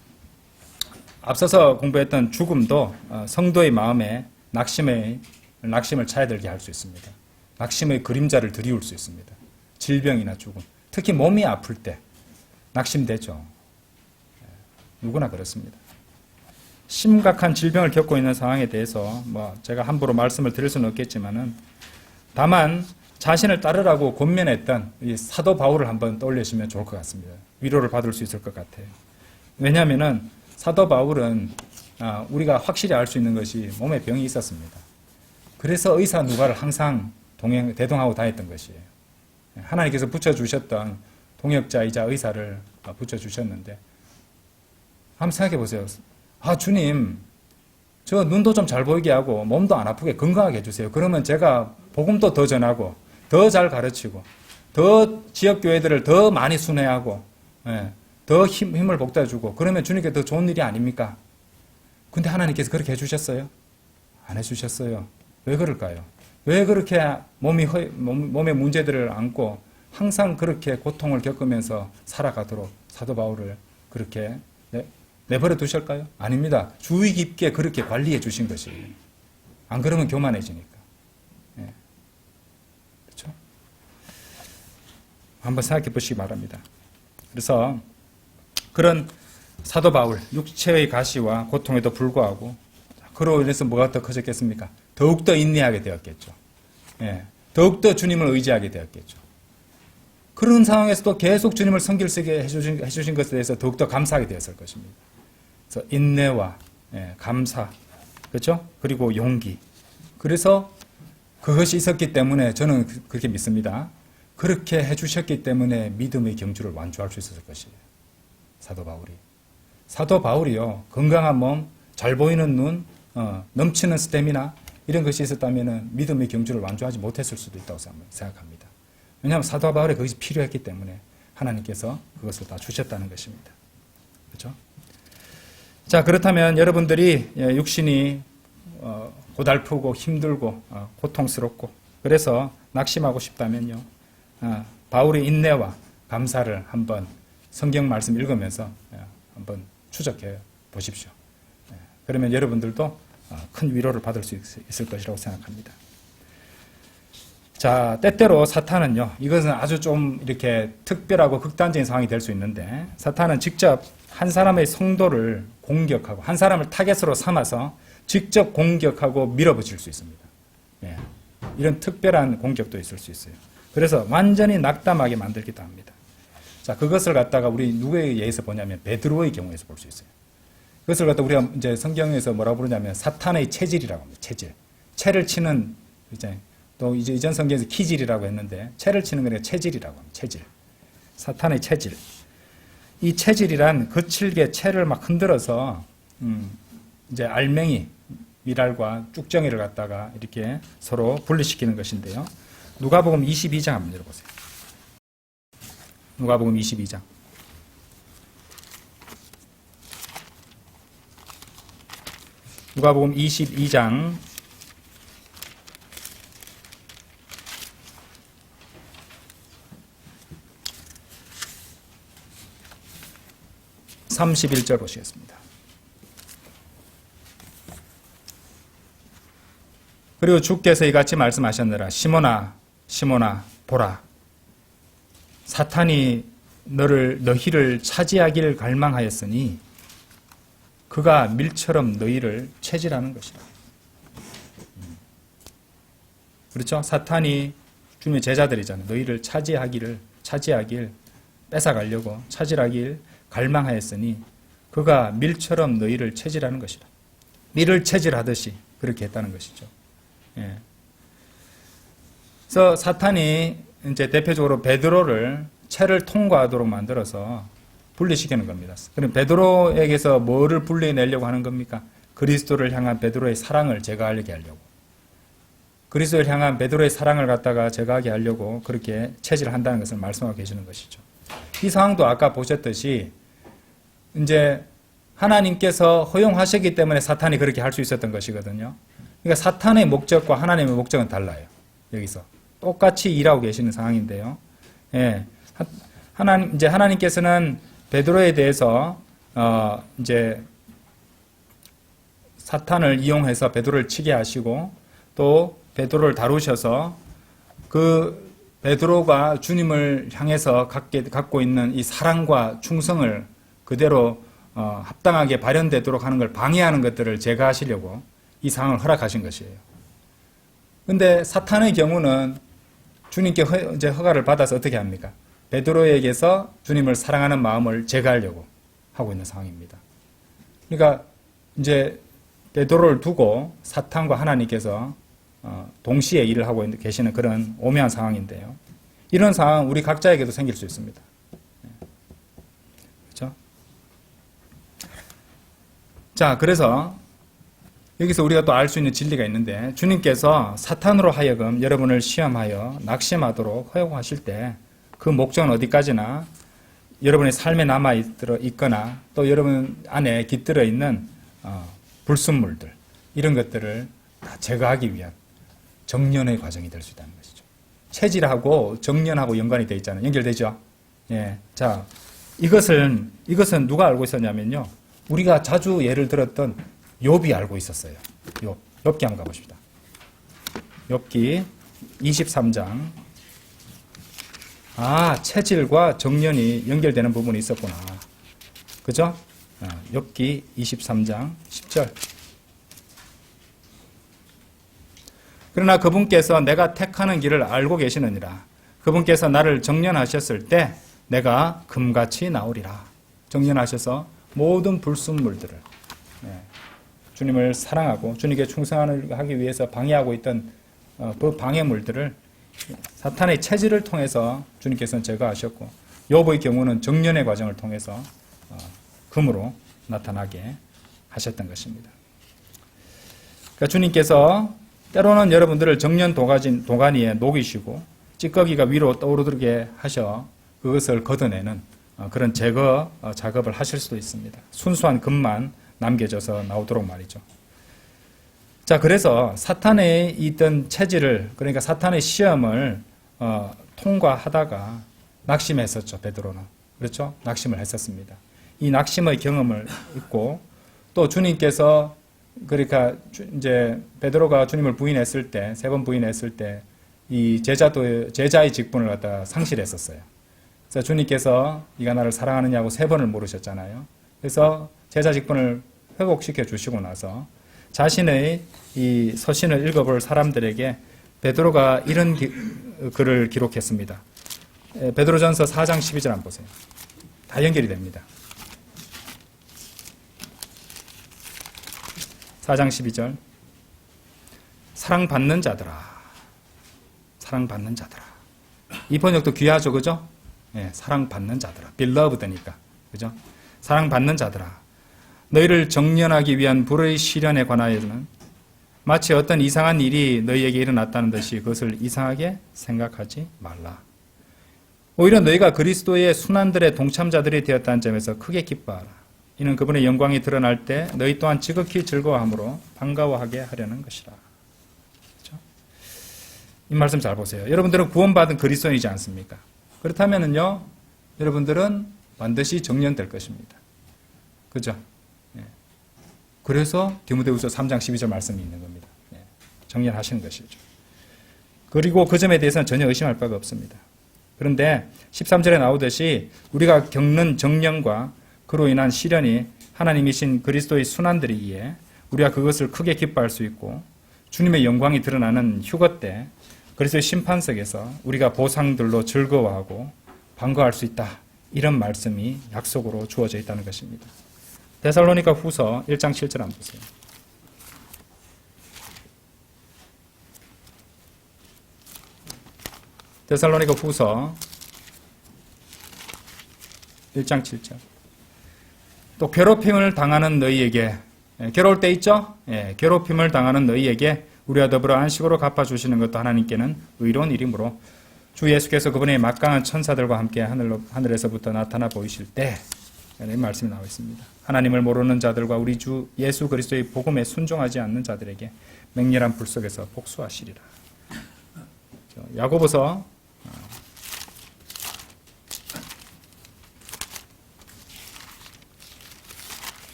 앞서서 공부했던 죽음도 성도의 마음에 낙심을 차야들게 할 수 있습니다. 낙심의 그림자를 드리울 수 있습니다. 질병이나 죽음. 특히 몸이 아플 때 낙심되죠. 누구나 그렇습니다. 심각한 질병을 겪고 있는 상황에 대해서 제가 함부로 말씀을 드릴 수는 없겠지만은 다만 자신을 따르라고 권면했던 이 사도 바울을 한번 떠올리시면 좋을 것 같습니다. 위로를 받을 수 있을 것 같아요. 왜냐하면은 사도 바울은 우리가 확실히 알 수 있는 것이 몸에 병이 있었습니다. 그래서 의사 누가를 항상 대동하고 다녔던 것이에요. 하나님께서 붙여주셨던 동역자이자 의사를 붙여주셨는데 한번 생각해 보세요. 주님, 저 눈도 좀 잘 보이게 하고 몸도 안 아프게 건강하게 해주세요. 그러면 제가 복음도 더 전하고 더 잘 가르치고 더 지역교회들을 더 많이 순회하고 더 힘을 복돋아주고 그러면 주님께 더 좋은 일이 아닙니까? 근데 하나님께서 그렇게 해주셨어요? 안 해주셨어요. 왜 그럴까요? 왜 그렇게 몸의 문제들을 안고 항상 그렇게 고통을 겪으면서 살아가도록 사도 바울을 그렇게 내버려 두실까요? 아닙니다. 주의 깊게 그렇게 관리해 주신 것이에요. 안 그러면 교만해지니까. 네. 그렇죠? 한번 생각해 보시기 바랍니다. 그래서 그런 사도 바울, 육체의 가시와 고통에도 불구하고 그로 인해서 뭐가 더 커졌겠습니까? 더욱더 인내하게 되었겠죠. 예, 더욱더 주님을 의지하게 되었겠죠. 그런 상황에서도 계속 주님을 섬길 수 있게 해주신 것에 대해서 더욱더 감사하게 되었을 것입니다. 그래서 인내와 감사, 그렇죠? 그리고 용기. 그래서 그것이 있었기 때문에 저는 그렇게 믿습니다. 그렇게 해주셨기 때문에 믿음의 경주를 완주할 수 있었을 것이에요. 사도 바울이. 사도 바울이요, 건강한 몸, 잘 보이는 눈, 넘치는 스태미나 이런 것이 있었다면 믿음의 경주를 완주하지 못했을 수도 있다고 생각합니다. 왜냐하면 사도 바울에 그것이 필요했기 때문에 하나님께서 그것을 다 주셨다는 것입니다. 그렇죠? 자, 그렇다면 여러분들이 육신이 고달프고 힘들고 고통스럽고 그래서 낙심하고 싶다면요, 바울의 인내와 감사를 한번 성경 말씀 읽으면서 한번 추적해 보십시오. 그러면 여러분들도 큰 위로를 받을 수 있을 것이라고 생각합니다. 자, 때때로 사탄은요, 이것은 아주 좀 이렇게 특별하고 극단적인 상황이 될 수 있는데, 사탄은 직접 한 사람의 성도를 공격하고, 한 사람을 타겟으로 삼아서 직접 공격하고 밀어붙일 수 있습니다. 예, 이런 특별한 공격도 있을 수 있어요. 그래서 완전히 낙담하게 만들기도 합니다. 자, 그것을 갖다가 우리 누구에 의해서 보냐면, 베드로의 경우에서 볼 수 있어요. 그것을 갖다 우리가 이제 성경에서 뭐라고 부르냐면, 사탄의 체질이라고 합니다. 체질. 채를 치는, 또 이제 이전 성경에서 키질이라고 했는데 채를 치는 거니까 체질이라고 합니다. 체질. 사탄의 체질. 이 체질이란 거칠게 채를 막 흔들어서 이제 알맹이, 미랄과 쭉정이를 갖다가 이렇게 서로 분리시키는 것인데요. 누가복음 22장 한번 열어보세요. 누가복음 22장. 누가복음 22장 31절 보시겠습니다. 그리고 주께서 이같이 말씀하셨느라 시몬아 시몬아 보라 사탄이 너희를 차지하기를 갈망하였으니 그가 밀처럼 너희를 체질하는 것이라. 그렇죠? 사탄이 주님의 제자들이잖아요. 너희를 차지하길 뺏어가려고 차지하길 갈망하였으니 그가 밀처럼 너희를 체질하는 것이라. 밀을 체질하듯이 그렇게 했다는 것이죠. 예. 그래서 사탄이 이제 대표적으로 베드로를 채를 통과하도록 만들어서 분리시키는 겁니다. 그럼 베드로에게서 뭐를 분리내려고 하는 겁니까? 그리스도를 향한 베드로의 사랑을 제거하게 하려고. 그리스도를 향한 베드로의 사랑을 갖다가 제거하게 하려고 그렇게 체질을 한다는 것을 말씀하고 계시는 것이죠. 이 상황도 아까 보셨듯이 이제 하나님께서 허용하셨기 때문에 사탄이 그렇게 할 수 있었던 것이거든요. 그러니까 사탄의 목적과 하나님의 목적은 달라요. 여기서 똑같이 일하고 계시는 상황인데요. 예. 하나님께서는 베드로에 대해서 이제 사탄을 이용해서 베드로를 치게 하시고 또 베드로를 다루셔서 그 베드로가 주님을 향해서 갖고 있는 이 사랑과 충성을 그대로 합당하게 발현되도록 하는 걸 방해하는 것들을 제거하시려고 이 상황을 허락하신 것이에요. 그런데 사탄의 경우는 주님께 이제 허가를 받아서 어떻게 합니까? 베드로에게서 주님을 사랑하는 마음을 제거하려고 하고 있는 상황입니다. 그러니까 이제 베드로를 두고 사탄과 하나님께서 동시에 일을 하고 계시는 그런 오묘한 상황인데요. 이런 상황 우리 각자에게도 생길 수 있습니다. 그렇죠? 자, 그래서 여기서 우리가 또 알 수 있는 진리가 있는데 주님께서 사탄으로 하여금 여러분을 시험하여 낙심하도록 허용하실 때 그 목적은 어디까지나 여러분의 삶에 남아 있거나 또 여러분 안에 깃들어 있는 불순물들 이런 것들을 다 제거하기 위한 정련의 과정이 될 수 있다는 것이죠. 체질하고 정련하고 연관이 되어 있잖아요. 연결되죠? 예. 자, 이것은 누가 알고 있었냐면요. 우리가 자주 예를 들었던 욥이 알고 있었어요. 욥기 한번 가보십시다. 욥기 23장. 체질과 정련이 연결되는 부분이 있었구나. 그죠? 욥기 23장 10절. 그러나 그분께서 내가 택하는 길을 알고 계시느니라. 그분께서 나를 정련하셨을 때 내가 금같이 나오리라. 정련하셔서 모든 불순물들을 주님을 사랑하고 주님께 충성하기 위해서 방해하고 있던 그 방해물들을 사탄의 체질을 통해서 주님께서는 제거하셨고 욥의 경우는 정련의 과정을 통해서 금으로 나타나게 하셨던 것입니다. 그러니까 주님께서 때로는 여러분들을 정련 도가니에 녹이시고 찌꺼기가 위로 떠오르게 하셔 그것을 걷어내는 그런 제거 작업을 하실 수도 있습니다. 순수한 금만 남겨져서 나오도록 말이죠. 자, 그래서 사탄에 있던 체질을 그러니까 사탄의 시험을 통과하다가 낙심했었죠. 베드로는. 그렇죠? 낙심을 했었습니다. 이 낙심의 경험을 잊고 또 주님께서 그러니까 이제 베드로가 주님을 부인했을 때, 3번 부인했을 때 이 제자의 직분을 갖다 상실했었어요. 그래서 주님께서 네가 나를 사랑하느냐고 3번을 물으셨잖아요. 그래서 제자 직분을 회복시켜 주시고 나서 자신의 이 서신을 읽어볼 사람들에게 베드로가 이런 글을 기록했습니다. 베드로전서 4장 12절 한번 보세요. 다 연결이 됩니다. 4장 12절. 사랑받는 자들아. 사랑받는 자들아. 이 번역도 귀하죠, 그죠? 네, 사랑받는 자들아. beloved니까. 그죠? 사랑받는 자들아. 너희를 정련하기 위한 불의 시련에 관하여는 마치 어떤 이상한 일이 너희에게 일어났다는 듯이 그것을 이상하게 생각하지 말라. 오히려 너희가 그리스도의 순환들의 동참자들이 되었다는 점에서 크게 기뻐하라. 이는 그분의 영광이 드러날 때 너희 또한 지극히 즐거워함으로 반가워하게 하려는 것이라. 그렇죠? 이 말씀 잘 보세요. 여러분들은 구원받은 그리스도인이지 않습니까? 그렇다면요, 여러분들은 반드시 정련될 것입니다. 그죠? 그래서 디모데후서 3장 12절 말씀이 있는 겁니다. 정련하시는 것이죠. 그리고 그 점에 대해서는 전혀 의심할 바가 없습니다. 그런데 13절에 나오듯이 우리가 겪는 정령과 그로 인한 시련이 하나님이신 그리스도의 순환들이기에 우리가 그것을 크게 기뻐할 수 있고 주님의 영광이 드러나는 휴거 때 그리스도의 심판석에서 우리가 보상들로 즐거워하고 반가워할 수 있다. 이런 말씀이 약속으로 주어져 있다는 것입니다. 데살로니가 후서 1장 7절 한번 보세요. 데살로니가 후서 1장 7절. 또 괴롭힘을 당하는 너희에게, 괴로울 때 있죠? 괴롭힘을 당하는 너희에게 우리와 더불어 안식으로 갚아주시는 것도 하나님께는 의로운 일이므로 주 예수께서 그분의 막강한 천사들과 함께 하늘에서부터 나타나 보이실 때, 이런 말씀이 나와 있습니다. 하나님을 모르는 자들과 우리 주 예수 그리스도의 복음에 순종하지 않는 자들에게 맹렬한 불 속에서 복수하시리라. 야고보서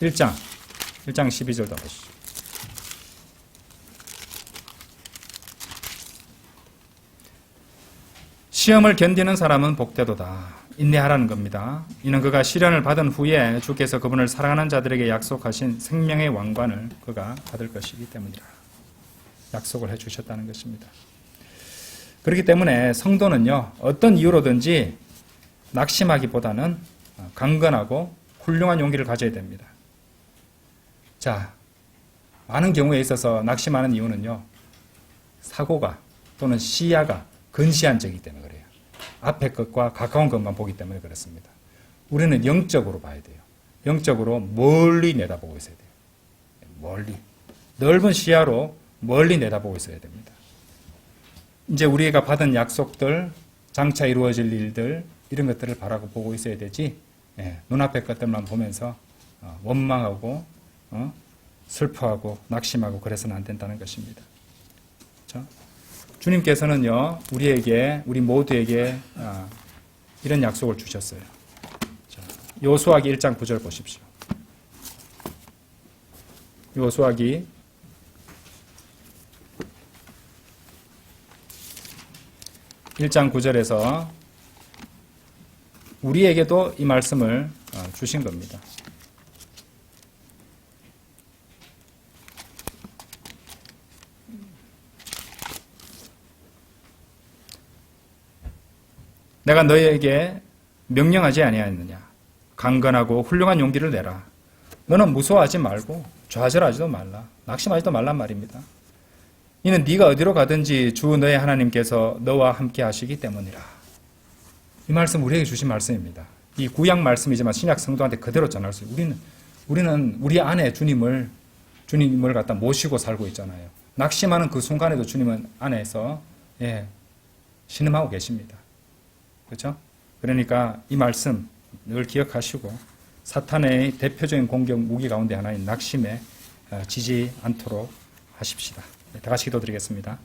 1장 12절도 보시죠. 시험을 견디는 사람은 복되도다. 인내하라는 겁니다. 이는 그가 시련을 받은 후에 주께서 그분을 사랑하는 자들에게 약속하신 생명의 왕관을 그가 받을 것이기 때문이라. 약속을 해주셨다는 것입니다. 그렇기 때문에 성도는요, 어떤 이유로든지 낙심하기보다는 강건하고 훌륭한 용기를 가져야 됩니다. 자, 많은 경우에 있어서 낙심하는 이유는요, 사고가 또는 시야가 근시한 적이기 때문에 그래요. 앞에 것과 가까운 것만 보기 때문에 그렇습니다. 우리는 영적으로 봐야 돼요. 영적으로 멀리 내다보고 있어야 돼요. 멀리. 넓은 시야로 멀리 내다보고 있어야 됩니다. 이제 우리가 받은 약속들, 장차 이루어질 일들, 이런 것들을 바라고 보고 있어야 되지, 눈앞의 것들만 보면서 원망하고 슬퍼하고 낙심하고 그래서는 안 된다는 것입니다. 그렇죠? 주님께서는요, 우리 모두에게 이런 약속을 주셨어요. 여호수아기 1장 9절 보십시오. 여호수아기 1장 9절에서 우리에게도 이 말씀을 주신 겁니다. 내가 너희에게 명령하지 아니하였느냐? 강건하고 훌륭한 용기를 내라. 너는 무서워하지 말고 좌절하지도 말라. 낙심하지도 말란 말입니다. 이는 네가 어디로 가든지 주 너의 하나님께서 너와 함께 하시기 때문이라. 이 말씀 우리에게 주신 말씀입니다. 이 구약 말씀이지만 신약 성도한테 그대로 전할 수 있어요. 우리는 우리 안에 주님을 갖다 모시고 살고 있잖아요. 낙심하는 그 순간에도 주님은 안에서 신음하고 계십니다. 그렇죠? 그러니까 이 말씀 늘 기억하시고 사탄의 대표적인 공격 무기 가운데 하나인 낙심에 지지 않도록 하십시다. 다 같이 기도드리겠습니다.